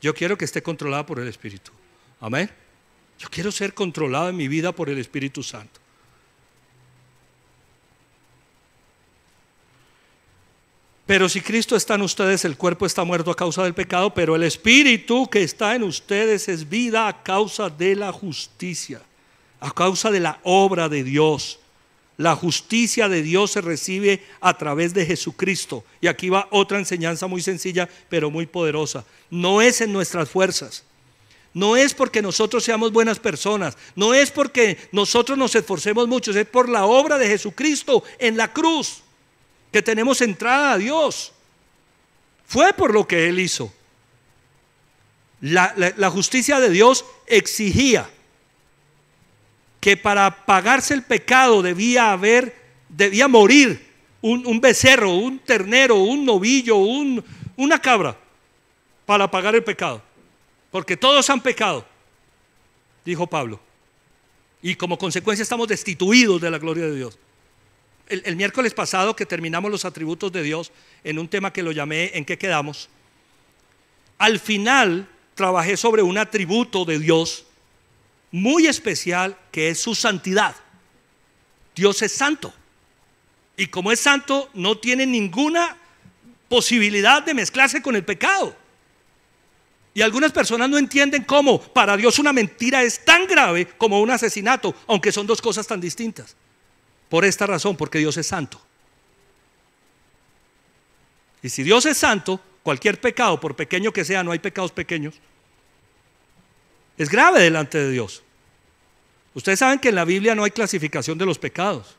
Yo quiero que esté controlada por el Espíritu. Amén. Yo quiero ser controlado en mi vida por el Espíritu Santo. Pero si Cristo está en ustedes, el cuerpo está muerto a causa del pecado, pero el Espíritu que está en ustedes es vida a causa de la justicia, a causa de la obra de Dios. La justicia de Dios se recibe a través de Jesucristo. Y aquí va otra enseñanza muy sencilla, pero muy poderosa. No es en nuestras fuerzas. No es porque nosotros seamos buenas personas. No es porque nosotros nos esforcemos mucho. Es por la obra de Jesucristo en la cruz que tenemos entrada a Dios. Fue por lo que Él hizo. La justicia de Dios exigía que para pagarse el pecado debía morir un becerro, un ternero, un novillo, una cabra, para pagar el pecado. Porque todos han pecado, dijo Pablo, y como consecuencia estamos destituidos de la gloria de Dios. El miércoles pasado, que terminamos los atributos de Dios en un tema que lo llamé ¿En qué quedamos?, al final trabajé sobre un atributo de Dios muy especial, que es su santidad. Dios es santo, y como es santo no tiene ninguna posibilidad de mezclarse con el pecado. Y algunas personas no entienden cómo para Dios una mentira es tan grave como un asesinato, aunque son dos cosas tan distintas. Por esta razón, porque Dios es santo. Y si Dios es santo, cualquier pecado, por pequeño que sea, no hay pecados pequeños, es grave delante de Dios. Ustedes saben que en la Biblia no hay clasificación de los pecados.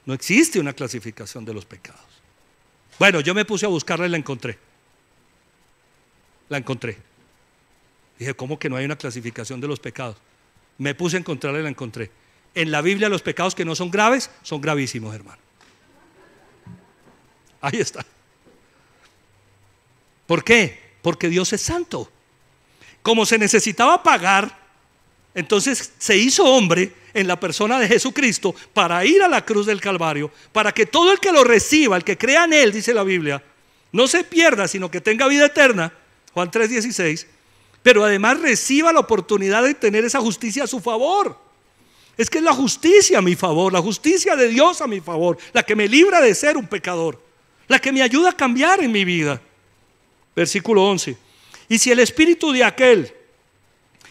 No existe una clasificación de los pecados. Bueno, yo me puse a buscarla y la encontré. La encontré. Dije, ¿cómo que no hay una clasificación de los pecados? Me puse a encontrarla y la encontré. En la Biblia los pecados que no son graves son gravísimos, hermano. Ahí está. ¿Por qué? Porque Dios es santo. Como se necesitaba pagar, entonces se hizo hombre en la persona de Jesucristo para ir a la cruz del Calvario, para que todo el que lo reciba, el que crea en Él, dice la Biblia, no se pierda, sino que tenga vida eterna, Juan 3:16, pero además reciba la oportunidad de tener esa justicia a su favor. Es que es la justicia a mi favor, la justicia de Dios a mi favor, la que me libra de ser un pecador, la que me ayuda a cambiar en mi vida. Versículo 11. Y si el espíritu de aquel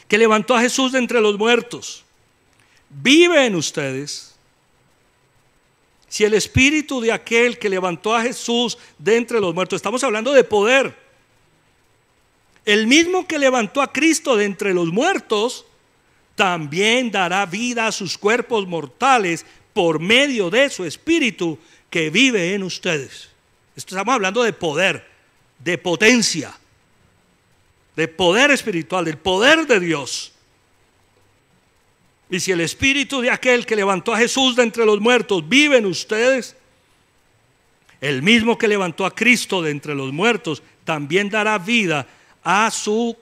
que levantó a Jesús de entre los muertos vive en ustedes, si el espíritu de aquel que levantó a Jesús de entre los muertos, estamos hablando de poder, el mismo que levantó a Cristo de entre los muertos, también dará vida a sus cuerpos mortales por medio de su espíritu que vive en ustedes. Estamos hablando de poder, de potencia, de poder espiritual, del poder de Dios. Y si el espíritu de aquel que levantó a Jesús de entre los muertos vive en ustedes, el mismo que levantó a Cristo de entre los muertos también dará vida a su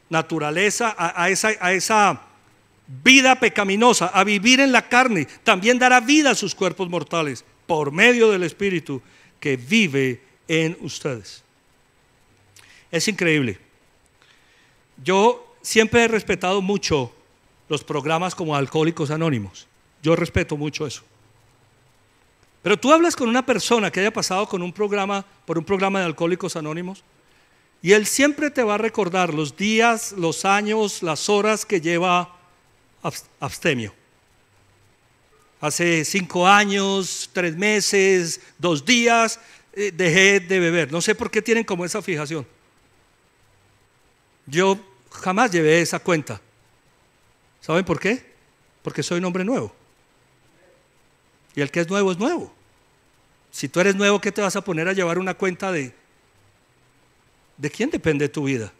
naturaleza, a esa vida pecaminosa, a vivir en la carne. También dará vida a sus cuerpos mortales por medio del espíritu que vive en ustedes. Es increíble. Yo siempre he respetado mucho los programas como Alcohólicos Anónimos. Yo respeto mucho eso. Pero tú hablas con una persona que haya pasado por un programa de Alcohólicos Anónimos, y él siempre te va a recordar los días, los años, las horas que lleva abstemio. Hace 5 años, 3 meses, 2 días, dejé de beber. No sé por qué tienen como esa fijación. Yo jamás llevé esa cuenta. ¿Saben por qué? Porque soy un hombre nuevo. Y el que es nuevo es nuevo. Si tú eres nuevo, ¿qué te vas a poner a llevar una cuenta de quién depende tu vida?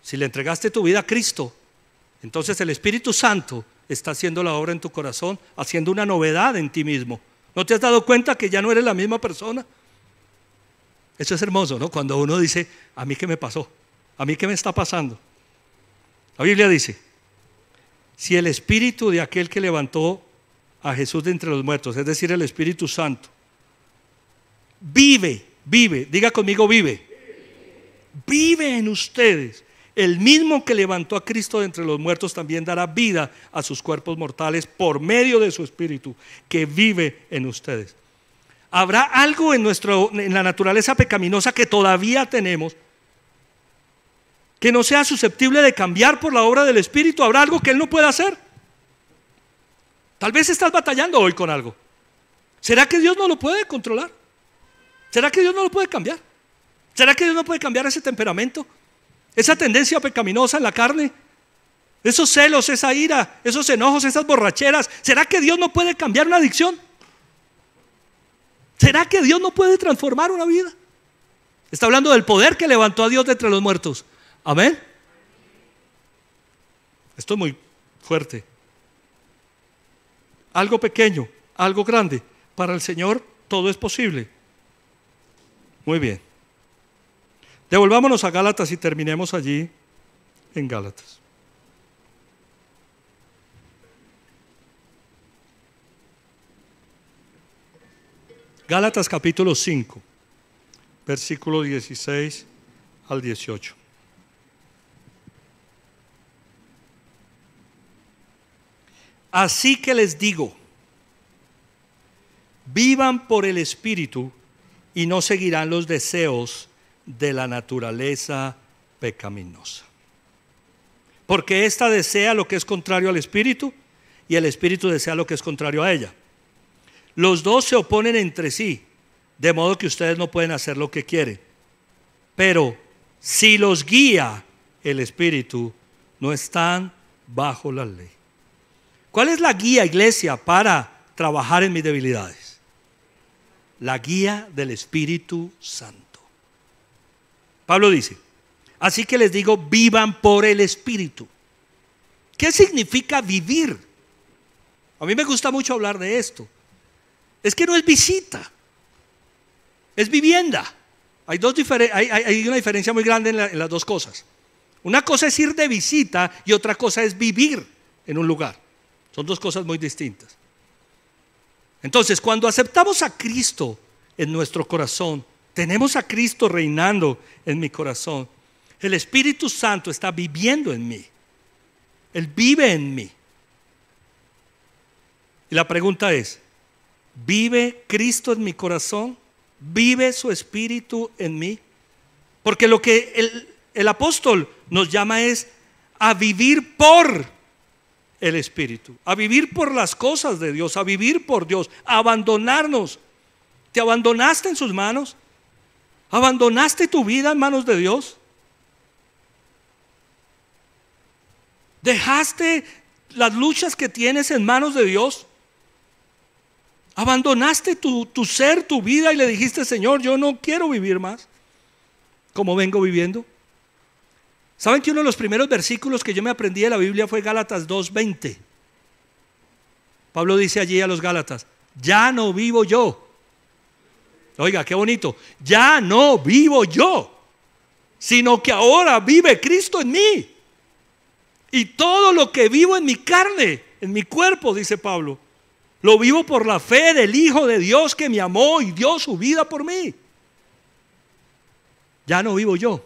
Si le entregaste tu vida a Cristo, entonces el Espíritu Santo está haciendo la obra en tu corazón, haciendo una novedad en ti mismo. ¿No te has dado cuenta que ya no eres la misma persona? Eso es hermoso, ¿no? Cuando uno dice, ¿a mí qué me pasó? ¿A mí qué me está pasando? La Biblia dice, si el Espíritu de aquel que levantó a Jesús de entre los muertos, es decir, el Espíritu Santo, vive, diga conmigo, vive en ustedes, el mismo que levantó a Cristo de entre los muertos también dará vida a sus cuerpos mortales por medio de su Espíritu que vive en ustedes. ¿Habrá algo en la naturaleza pecaminosa que todavía tenemos que no sea susceptible de cambiar por la obra del Espíritu? ¿Habrá algo que Él no pueda hacer? Tal vez estás batallando hoy con algo. ¿Será que Dios no lo puede controlar? ¿Será que Dios no lo puede cambiar? ¿Será que Dios no puede cambiar ese temperamento? Esa tendencia pecaminosa en la carne, esos celos, esa ira, esos enojos, esas borracheras. ¿Será que Dios no puede cambiar una adicción? ¿Será que Dios no puede transformar una vida? Está hablando del poder que levantó a Dios de entre los muertos. Amén. Esto es muy fuerte. Algo pequeño, algo grande. Para el Señor todo es posible. Muy bien. Devolvámonos a Gálatas y terminemos allí en Gálatas. Gálatas capítulo 5, versículo 16 al 18. Así que les digo, vivan por el Espíritu y no seguirán los deseos de la naturaleza pecaminosa. Porque ésta desea lo que es contrario al Espíritu y el Espíritu desea lo que es contrario a ella. Los dos se oponen entre sí, de modo que ustedes no pueden hacer lo que quieren. Pero si los guía el Espíritu, no están bajo la ley. ¿Cuál es la guía, iglesia, para trabajar en mis debilidades? La guía del Espíritu Santo. Pablo dice: así que les digo, vivan por el Espíritu. ¿Qué significa vivir? A mí me gusta mucho hablar de esto. Es que no es visita, es vivienda. Hay una diferencia muy grande en las dos cosas. Una cosa es ir de visita y otra cosa es vivir en un lugar. Son dos cosas muy distintas. Entonces, cuando aceptamos a Cristo en nuestro corazón, tenemos a Cristo reinando en mi corazón. El Espíritu Santo está viviendo en mí. Él vive en mí. Y la pregunta es: ¿vive Cristo en mi corazón? ¿Vive su Espíritu en mí? Porque lo que el apóstol nos llama es a vivir por el Espíritu, a vivir por las cosas de Dios, a vivir por Dios, a abandonarnos. ¿Te abandonaste en sus manos? ¿Abandonaste tu vida en manos de Dios? ¿Dejaste las luchas que tienes en manos de Dios? ¿Abandonaste tu ser, tu vida y le dijiste: Señor, yo no quiero vivir más como vengo viviendo? ¿Saben que uno de los primeros versículos que yo me aprendí de la Biblia fue Gálatas 2:20? Pablo dice allí a los Gálatas: ya no vivo yo. Oiga, qué bonito. Ya no vivo yo, sino que ahora vive Cristo en mí. Y todo lo que vivo en mi carne, en mi cuerpo, dice Pablo, lo vivo por la fe del Hijo de Dios que me amó y dio su vida por mí. Ya no vivo yo.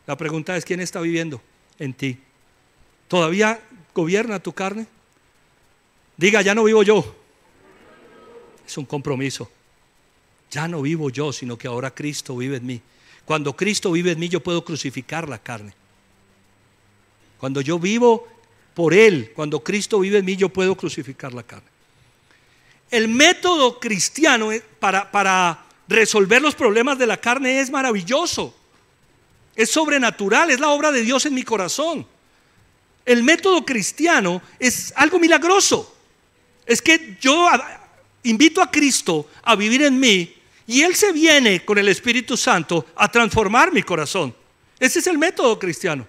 La pregunta es: ¿quién está viviendo en ti? ¿Todavía gobierna tu carne? Diga: ya no vivo yo. Es un compromiso. Ya no vivo yo, sino que ahora Cristo vive en mí. Cuando Cristo vive en mí, yo puedo crucificar la carne. Cuando yo vivo por Él, cuando Cristo vive en mí, yo puedo crucificar la carne. El método cristiano para resolver los problemas de la carne es maravilloso. Es sobrenatural, es la obra de Dios en mi corazón. El método cristiano es algo milagroso. Es que yo invito a Cristo a vivir en mí y Él se viene con el Espíritu Santo a transformar mi corazón. Ese es el método cristiano.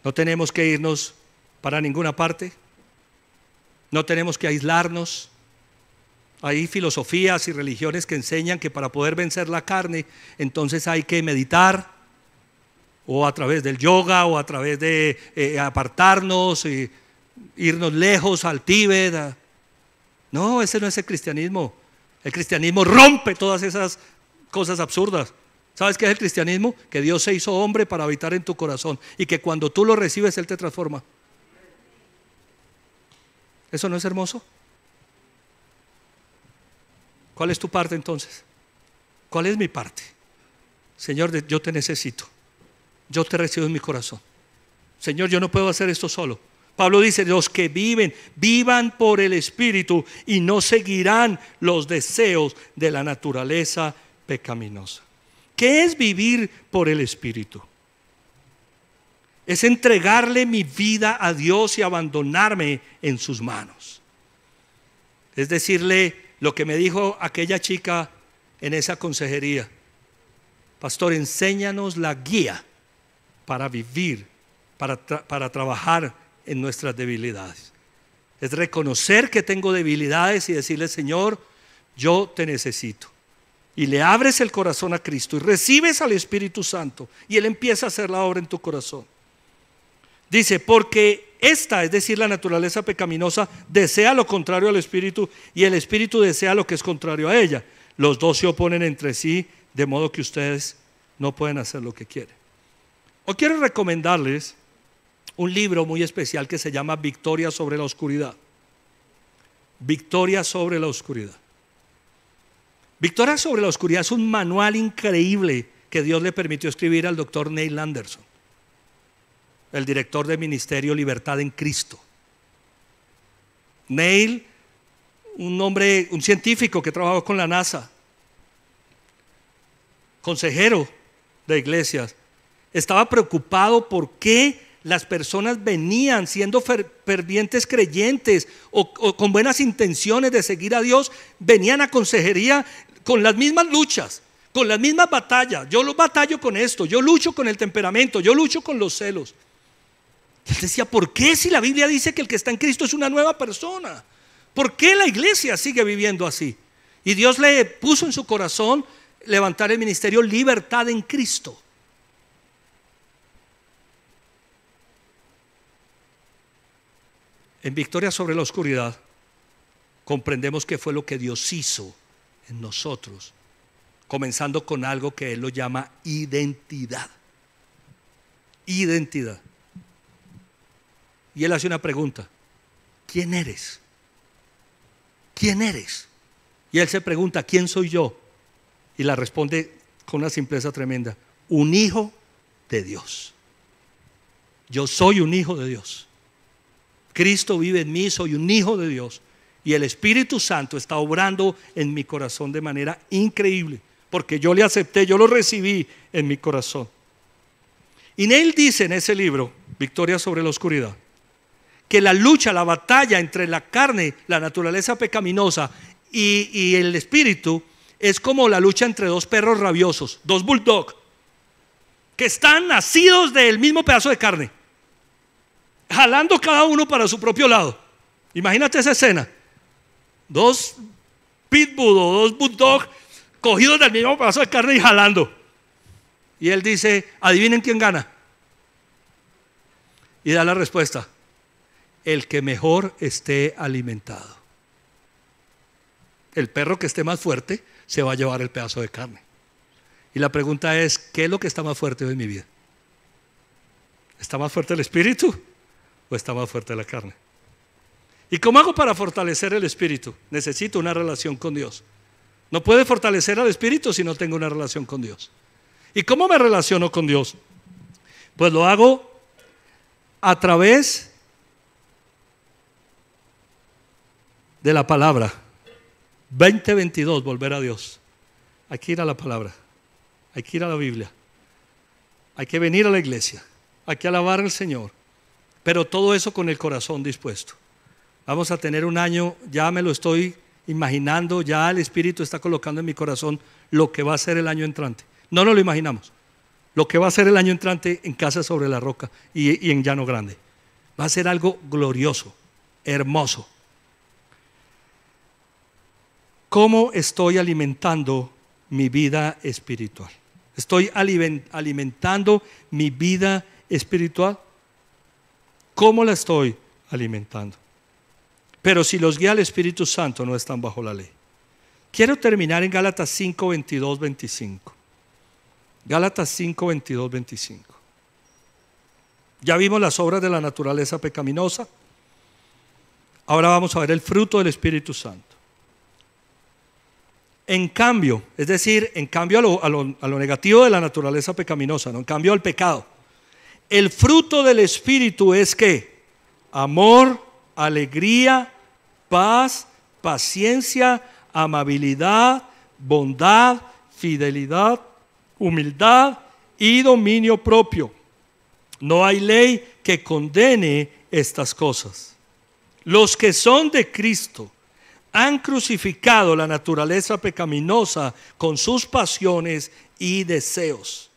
No tenemos que irnos para ninguna parte. No tenemos que aislarnos. Hay filosofías y religiones que enseñan que para poder vencer la carne, entonces hay que meditar, o a través del yoga, o a través de apartarnos, irnos lejos al Tíbet. No, ese no es el cristianismo. El cristianismo rompe todas esas cosas absurdas. ¿Sabes qué es el cristianismo? Que Dios se hizo hombre para habitar en tu corazón y que cuando tú lo recibes, Él te transforma. ¿Eso no es hermoso? ¿Cuál es tu parte entonces? ¿Cuál es mi parte? Señor, yo te necesito. Yo te recibo en mi corazón. Señor, yo no puedo hacer esto solo. Pablo dice: los que vivan por el Espíritu y no seguirán los deseos de la naturaleza pecaminosa. ¿Qué es vivir por el Espíritu? Es entregarle mi vida a Dios y abandonarme en sus manos. Es decirle lo que me dijo aquella chica en esa consejería: pastor, enséñanos la guía para vivir, para trabajar en nuestras debilidades. Es reconocer que tengo debilidades y decirle: Señor, yo te necesito. Y le abres el corazón a Cristo y recibes al Espíritu Santo y Él empieza a hacer la obra en tu corazón. Dice: porque esta, es decir, la naturaleza pecaminosa, desea lo contrario al Espíritu y el Espíritu desea lo que es contrario a ella. Los dos se oponen entre sí, de modo que ustedes no pueden hacer lo que quieren. Hoy quiero recomendarles un libro muy especial que se llama Victoria sobre la Oscuridad. Victoria sobre la Oscuridad. Victoria sobre la Oscuridad es un manual increíble que Dios le permitió escribir al doctor Neil Anderson, el director del Ministerio Libertad en Cristo. Neil, un hombre, un científico que trabajó con la NASA, consejero de iglesias, estaba preocupado por qué las personas venían siendo fervientes creyentes o con buenas intenciones de seguir a Dios, venían a consejería con las mismas luchas, con las mismas batallas. Yo batallo con esto, yo lucho con el temperamento, yo lucho con los celos. Él decía, ¿por qué si la Biblia dice que el que está en Cristo es una nueva persona? ¿Por qué la iglesia sigue viviendo así? Y Dios le puso en su corazón levantar el ministerio Libertad en Cristo. En Victoria sobre la Oscuridad comprendemos qué fue lo que Dios hizo en nosotros, comenzando con algo que Él lo llama identidad. Identidad. Y Él hace una pregunta: ¿quién eres? ¿Quién eres? Y Él se pregunta: ¿quién soy yo? Y la responde con una simpleza tremenda: un hijo de Dios. Yo soy un hijo de Dios. Cristo vive en mí, soy un hijo de Dios. Y el Espíritu Santo está obrando en mi corazón de manera increíble, porque yo le acepté, yo lo recibí en mi corazón. Y Él dice en ese libro, Victoria sobre la Oscuridad, que la lucha, la batalla entre la carne, la naturaleza pecaminosa y el espíritu es como la lucha entre dos perros rabiosos, dos bulldog, que están nacidos del mismo pedazo de carne, jalando cada uno para su propio lado. Imagínate esa escena: dos pitbull o dos bulldog cogidos del mismo pedazo de carne y jalando. Y Él dice: adivinen quién gana. Y da la respuesta: el que mejor esté alimentado. El perro que esté más fuerte se va a llevar el pedazo de carne. Y la pregunta es: ¿qué es lo que está más fuerte hoy en mi vida? ¿Está más fuerte el espíritu o está más fuerte la carne? ¿Y cómo hago para fortalecer el espíritu? Necesito una relación con Dios. No puede fortalecer al espíritu si no tengo una relación con Dios. ¿Y cómo me relaciono con Dios? Pues lo hago a través de la palabra. 2022, volver a Dios. Hay que ir a la palabra, hay que ir a la Biblia, hay que venir a la iglesia, hay que alabar al Señor, pero todo eso con el corazón dispuesto. Vamos a tener un año, ya me lo estoy imaginando, ya el Espíritu está colocando en mi corazón lo que va a ser el año entrante. No nos lo imaginamos, lo que va a ser el año entrante en Casa sobre la Roca y en Llano Grande. Va a ser algo glorioso, hermoso. ¿Cómo estoy alimentando mi vida espiritual? ¿Estoy alimentando mi vida espiritual? ¿Cómo la estoy alimentando? Pero si los guía el Espíritu Santo, no están bajo la ley. Quiero terminar en Gálatas 5, 22, 25. Gálatas 5, 22, 25. Ya vimos las obras de la naturaleza pecaminosa. Ahora vamos a ver el fruto del Espíritu Santo. En cambio, es decir, en cambio a lo negativo de la naturaleza pecaminosa, no en cambio al pecado, el fruto del Espíritu es ¿qué? Amor, alegría, paz, paciencia, amabilidad, bondad, fidelidad, humildad y dominio propio. No hay ley que condene estas cosas. Los que son de Cristo han crucificado la naturaleza pecaminosa con sus pasiones y deseos.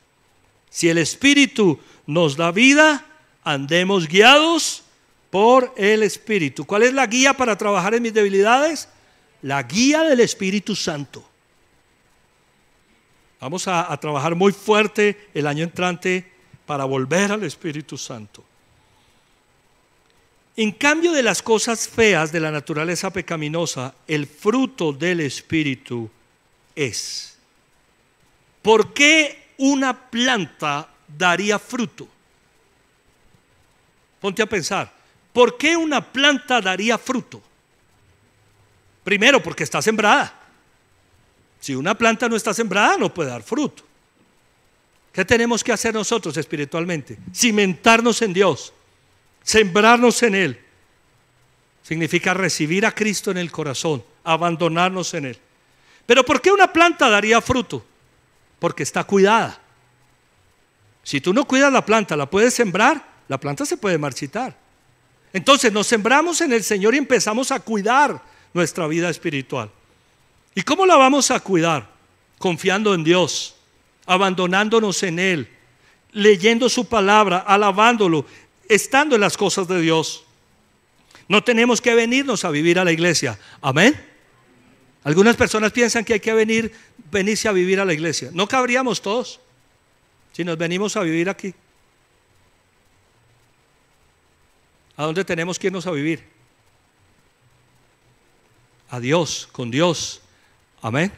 Si el Espíritu nos da vida, andemos guiados por el Espíritu. ¿Cuál es la guía para trabajar en mis debilidades? La guía del Espíritu Santo. Vamos a trabajar muy fuerte el año entrante para volver al Espíritu Santo. En cambio de las cosas feas de la naturaleza pecaminosa, el fruto del Espíritu es. ¿Por qué una planta daría fruto? Ponte a pensar, ¿por qué una planta daría fruto? Primero, porque está sembrada. Si una planta no está sembrada, no puede dar fruto. ¿Qué tenemos que hacer nosotros espiritualmente? Cimentarnos en Dios. Sembrarnos en Él. Significa recibir a Cristo en el corazón, abandonarnos en Él. Pero ¿por qué una planta daría fruto? Porque está cuidada. Si tú no cuidas la planta, la puedes sembrar, la planta se puede marchitar. Entonces nos sembramos en el Señor y empezamos a cuidar nuestra vida espiritual. ¿Y cómo la vamos a cuidar? Confiando en Dios, abandonándonos en Él, leyendo su palabra, alabándolo, estando en las cosas de Dios. No tenemos que venirnos a vivir a la iglesia. Amén. Algunas personas piensan que hay que venirse a vivir a la iglesia. No cabríamos todos si nos venimos a vivir aquí. ¿A dónde tenemos que irnos a vivir? A Dios, con Dios. Amén.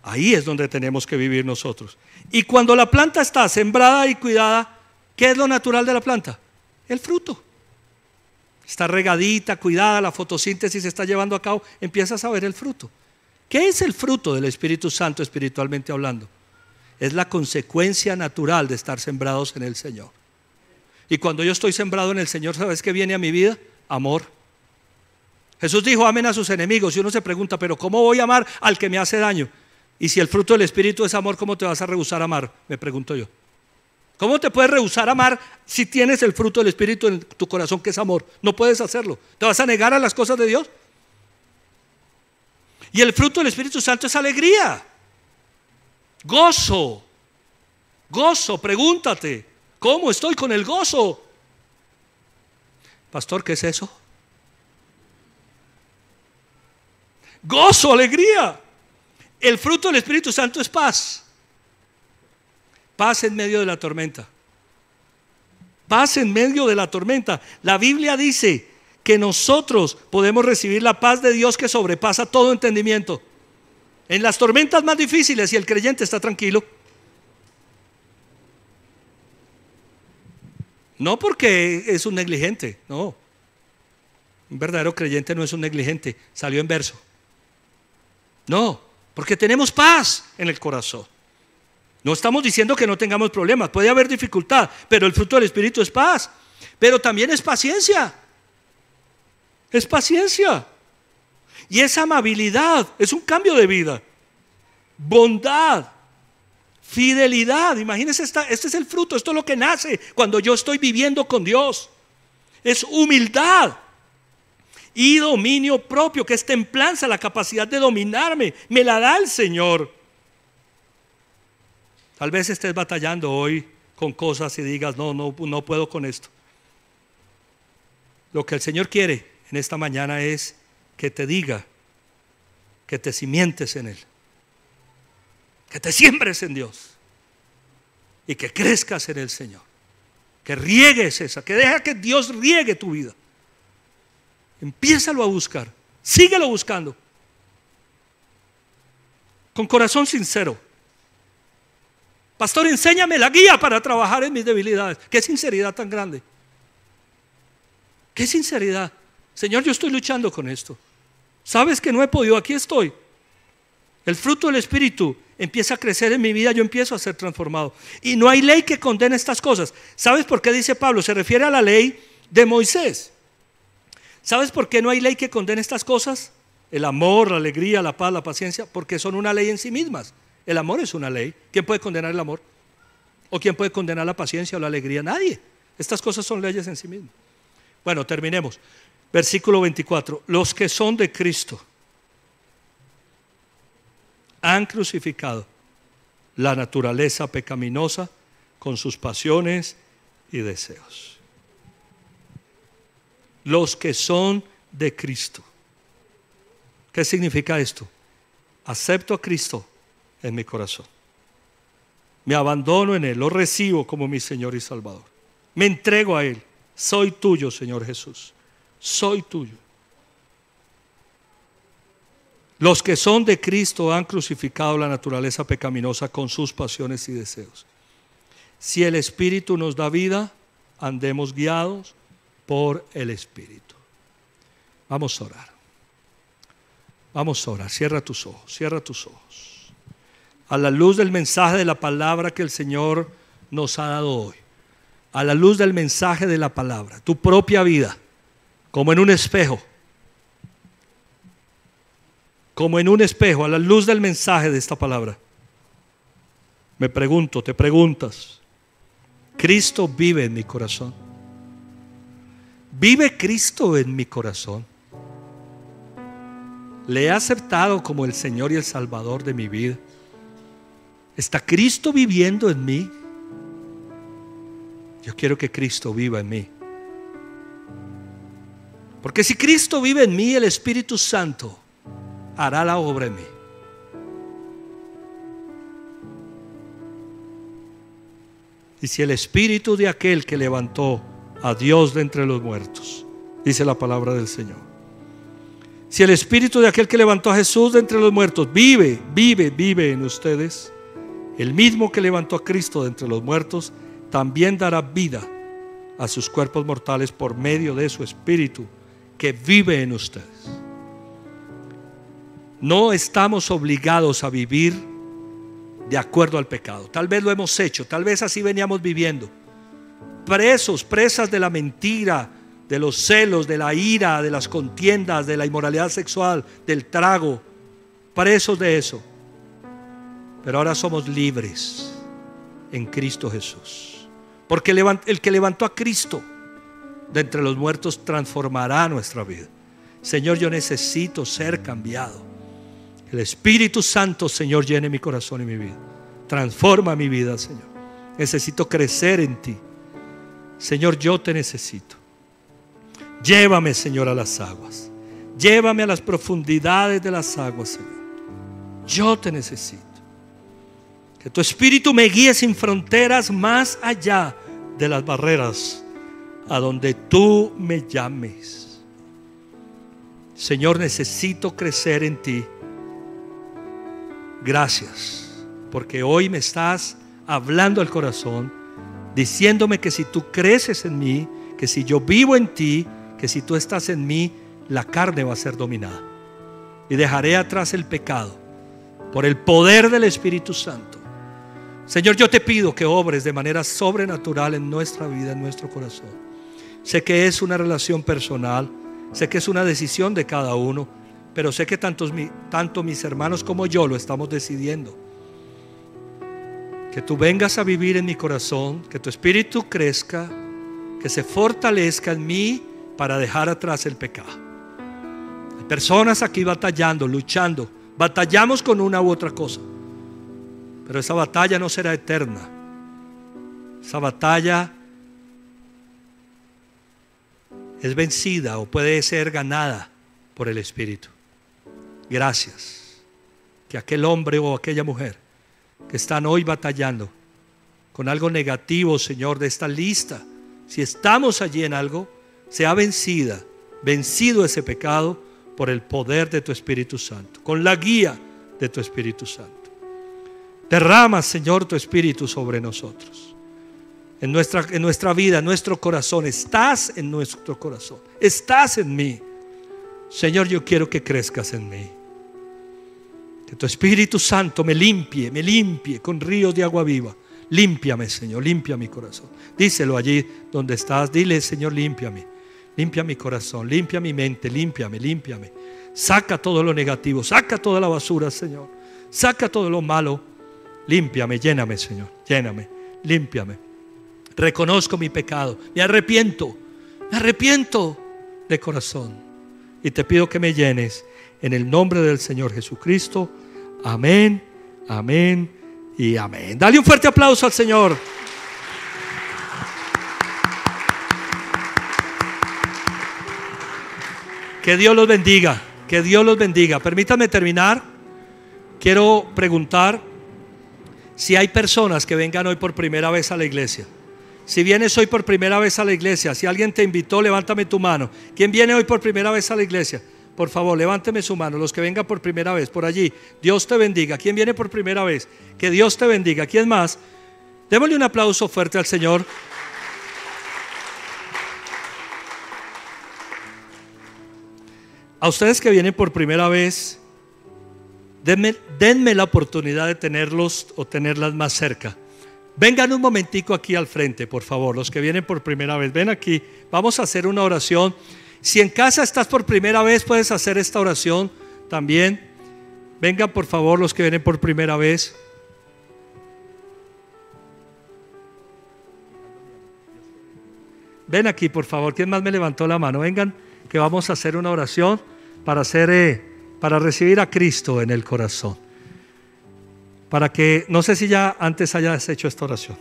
Ahí es donde tenemos que vivir nosotros. Y cuando la planta está sembrada y cuidada, ¿qué es lo natural de la planta? El fruto. Está regadita, cuidada, la fotosíntesis se está llevando a cabo, empiezas a ver el fruto. ¿Qué es el fruto del Espíritu Santo espiritualmente hablando? Es la consecuencia natural de estar sembrados en el Señor. Y cuando yo estoy sembrado en el Señor, ¿sabes qué viene a mi vida? Amor. Jesús dijo, amen a sus enemigos. Y uno se pregunta, pero ¿cómo voy a amar al que me hace daño? Y si el fruto del Espíritu es amor, ¿cómo te vas a rehusar a amar? Me pregunto yo. ¿Cómo te puedes rehusar a amar si tienes el fruto del Espíritu en tu corazón, que es amor? No puedes hacerlo. ¿Te vas a negar a las cosas de Dios? Y el fruto del Espíritu Santo es alegría, gozo. Gozo, pregúntate, ¿cómo estoy con el gozo? Pastor, ¿qué es eso? Gozo, alegría. El fruto del Espíritu Santo es paz. Paz en medio de la tormenta. Paz en medio de la tormenta. La Biblia dice que nosotros podemos recibir la paz de Dios que sobrepasa todo entendimiento. En las tormentas más difíciles, y el creyente está tranquilo. No porque es un negligente, no. Un verdadero creyente no es un negligente, salió en verso. No, porque tenemos paz en el corazón. No estamos diciendo que no tengamos problemas, puede haber dificultad, pero el fruto del Espíritu es paz, pero también es paciencia. Es paciencia. Y es amabilidad, es un cambio de vida. Bondad, fidelidad. Imagínense, este es el fruto, esto es lo que nace cuando yo estoy viviendo con Dios. Es humildad y dominio propio, que es templanza, la capacidad de dominarme, me la da el Señor. Tal vez estés batallando hoy con cosas y digas, no puedo con esto. Lo que el Señor quiere en esta mañana es que te diga, que te cimientes en Él, que te siembres en Dios y que crezcas en el Señor, que riegues que deja que Dios riegue tu vida. Empiézalo a buscar, síguelo buscando con corazón sincero. Pastor, enséñame la guía para trabajar en mis debilidades. Qué sinceridad tan grande. Qué sinceridad. Señor, yo estoy luchando con esto. Sabes que no he podido, aquí estoy. El fruto del Espíritu empieza a crecer en mi vida, yo empiezo a ser transformado. Y no hay ley que condene estas cosas. ¿Sabes por qué dice Pablo? Se refiere a la ley de Moisés. ¿Sabes por qué no hay ley que condene estas cosas? El amor, la alegría, la paz, la paciencia, porque son una ley en sí mismas. El amor es una ley. ¿Quién puede condenar el amor? ¿O quién puede condenar la paciencia o la alegría? Nadie. Estas cosas son leyes en sí mismas. Bueno, terminemos. Versículo 24. Los que son de Cristo han crucificado la naturaleza pecaminosa con sus pasiones y deseos. Los que son de Cristo. ¿Qué significa esto? Acepto a Cristo en mi corazón. Me abandono en Él, lo recibo como mi Señor y Salvador. Me entrego a Él. Soy tuyo, Señor Jesús. Soy tuyo. Los que son de Cristo han crucificado la naturaleza pecaminosa con sus pasiones y deseos. Si el Espíritu nos da vida, andemos guiados por el Espíritu. Vamos a orar. Vamos a orar. Cierra tus ojos, cierra tus ojos. A la luz del mensaje de la palabra que el Señor nos ha dado hoy, a la luz del mensaje de la palabra, tu propia vida, como en un espejo, como en un espejo, a la luz del mensaje de esta palabra, me pregunto, te preguntas, ¿Cristo vive en mi corazón? ¿Vive Cristo en mi corazón? ¿Le he aceptado como el Señor y el Salvador de mi vida? ¿Está Cristo viviendo en mí? Yo quiero que Cristo viva en mí. Porque si Cristo vive en mí, el Espíritu Santo hará la obra en mí. Y si el Espíritu de aquel que levantó a Dios de entre los muertos, dice la palabra del Señor, si el Espíritu de aquel que levantó a Jesús de entre los muertos vive en ustedes, el mismo que levantó a Cristo de entre los muertos también dará vida a sus cuerpos mortales por medio de su Espíritu que vive en ustedes. No estamos obligados a vivir de acuerdo al pecado. Tal vez lo hemos hecho, tal vez así veníamos viviendo, presas de la mentira, de los celos, de la ira, de las contiendas, de la inmoralidad sexual, del trago, presos de eso. Pero ahora somos libres en Cristo Jesús, porque el que levantó a Cristo de entre los muertos transformará nuestra vida. Señor, yo necesito ser cambiado. El Espíritu Santo, Señor, llene mi corazón y mi vida. Transforma mi vida, Señor. Necesito crecer en ti. Señor, yo te necesito. Llévame, Señor, a las aguas. Llévame a las profundidades de las aguas, Señor. Yo te necesito. Que tu Espíritu me guíe sin fronteras, más allá de las barreras, a donde tú me llames. Señor, necesito crecer en ti. Gracias, porque hoy me estás hablando al corazón, diciéndome que si tú creces en mí, que si yo vivo en ti, que si tú estás en mí, la carne va a ser dominada. Y dejaré atrás el pecado por el poder del Espíritu Santo. Señor, yo te pido que obres de manera sobrenatural en nuestra vida, en nuestro corazón. Sé que es una relación personal, sé que es una decisión de cada uno, pero sé que tanto mis hermanos como yo lo estamos decidiendo. Que tú vengas a vivir en mi corazón, que tu espíritu crezca, que se fortalezca en mí para dejar atrás el pecado. Hay personas aquí batallando, luchando, batallamos con una u otra cosa, pero esa batalla no será eterna. Esa batalla es vencida o puede ser ganada por el Espíritu. Gracias. Que aquel hombre o aquella mujer que están hoy batallando con algo negativo, Señor, de esta lista, si estamos allí en algo, sea vencido ese pecado por el poder de tu Espíritu Santo, con la guía de tu Espíritu Santo. Derrama, Señor, tu Espíritu sobre nosotros, en nuestra vida, en nuestro corazón. Estás en nuestro corazón, estás en mí. Señor, yo quiero que crezcas en mí. Que tu Espíritu Santo me limpie con ríos de agua viva. Límpiame, Señor, limpia mi corazón. Díselo allí donde estás. Dile, Señor, límpiame. Limpia mi corazón, limpia mi mente, límpiame. Saca todo lo negativo, saca toda la basura, Señor. Saca todo lo malo. Límpiame, lléname, Señor, lléname, límpiame. Reconozco mi pecado, me arrepiento de corazón. Y te pido que me llenes en el nombre del Señor Jesucristo. Amén, amén y amén. Dale un fuerte aplauso al Señor. Que Dios los bendiga, que Dios los bendiga. Permítanme terminar. Quiero preguntar si hay personas que vengan hoy por primera vez a la iglesia. Si vienes hoy por primera vez a la iglesia, si alguien te invitó, levántame tu mano. ¿Quién viene hoy por primera vez a la iglesia? Por favor, levánteme su mano. Los que vengan por primera vez, por allí. Dios te bendiga. ¿Quién viene por primera vez? Que Dios te bendiga. ¿Quién más? Démosle un aplauso fuerte al Señor. A ustedes que vienen por primera vez, denme la oportunidad de tenerlos o tenerlas más cerca. Vengan un momentico aquí al frente, por favor. Los que vienen por primera vez, ven aquí. Vamos a hacer una oración. Si en casa estás por primera vez, puedes hacer esta oración también. Vengan por favor los que vienen por primera vez. Ven aquí por favor. ¿Quién más me levantó la mano? Vengan que vamos a hacer una oración para recibir a Cristo en el corazón. Para que, no sé si ya antes hayas hecho esta oración,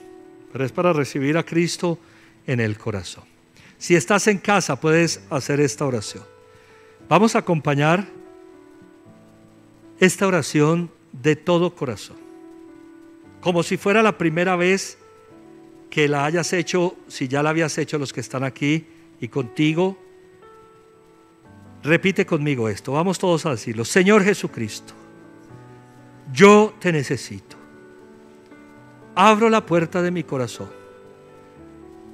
pero es para recibir a Cristo en el corazón. Si estás en casa puedes hacer esta oración. Vamos a acompañar esta oración de todo corazón, como si fuera la primera vez que la hayas hecho. Si ya la habías hecho, los que están aquí y contigo, repite conmigo esto. Vamos todos a decirlo. Señor Jesucristo, yo te necesito. Abro la puerta de mi corazón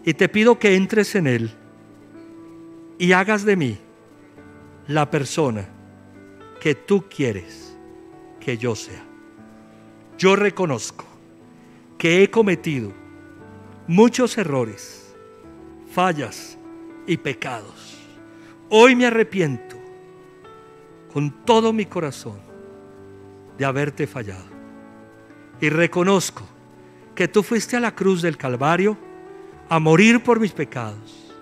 y te pido que entres en él y hagas de mí la persona que tú quieres que yo sea. Yo reconozco que he cometido muchos errores, fallas y pecados. Hoy me arrepiento con todo mi corazón de haberte fallado y reconozco que tú fuiste a la cruz del Calvario a morir por mis pecados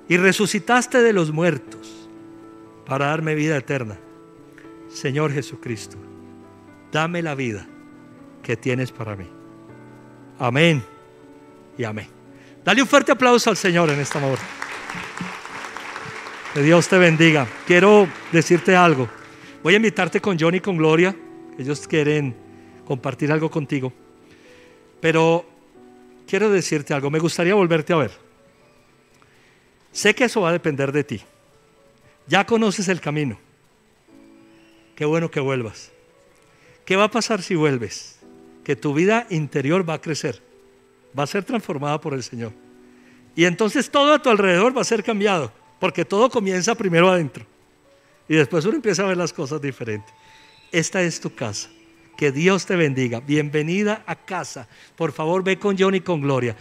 y resucitaste de los muertos para darme vida eterna. Señor Jesucristo, dame la vida que tienes para mí. Amén y amén. Dale un fuerte aplauso al Señor en esta hora. Que Dios te bendiga. Quiero decirte algo. Voy a invitarte con Johnny y con Gloria. Ellos quieren compartir algo contigo. Pero quiero decirte algo. Me gustaría volverte a ver. Sé que eso va a depender de ti. Ya conoces el camino. Qué bueno que vuelvas. ¿Qué va a pasar si vuelves? Que tu vida interior va a crecer. Va a ser transformada por el Señor. Y entonces todo a tu alrededor va a ser cambiado. Porque todo comienza primero adentro. Y después uno empieza a ver las cosas diferentes. Esta es tu casa. Que Dios te bendiga. Bienvenida a casa. Por favor, ve con Johnny y con Gloria.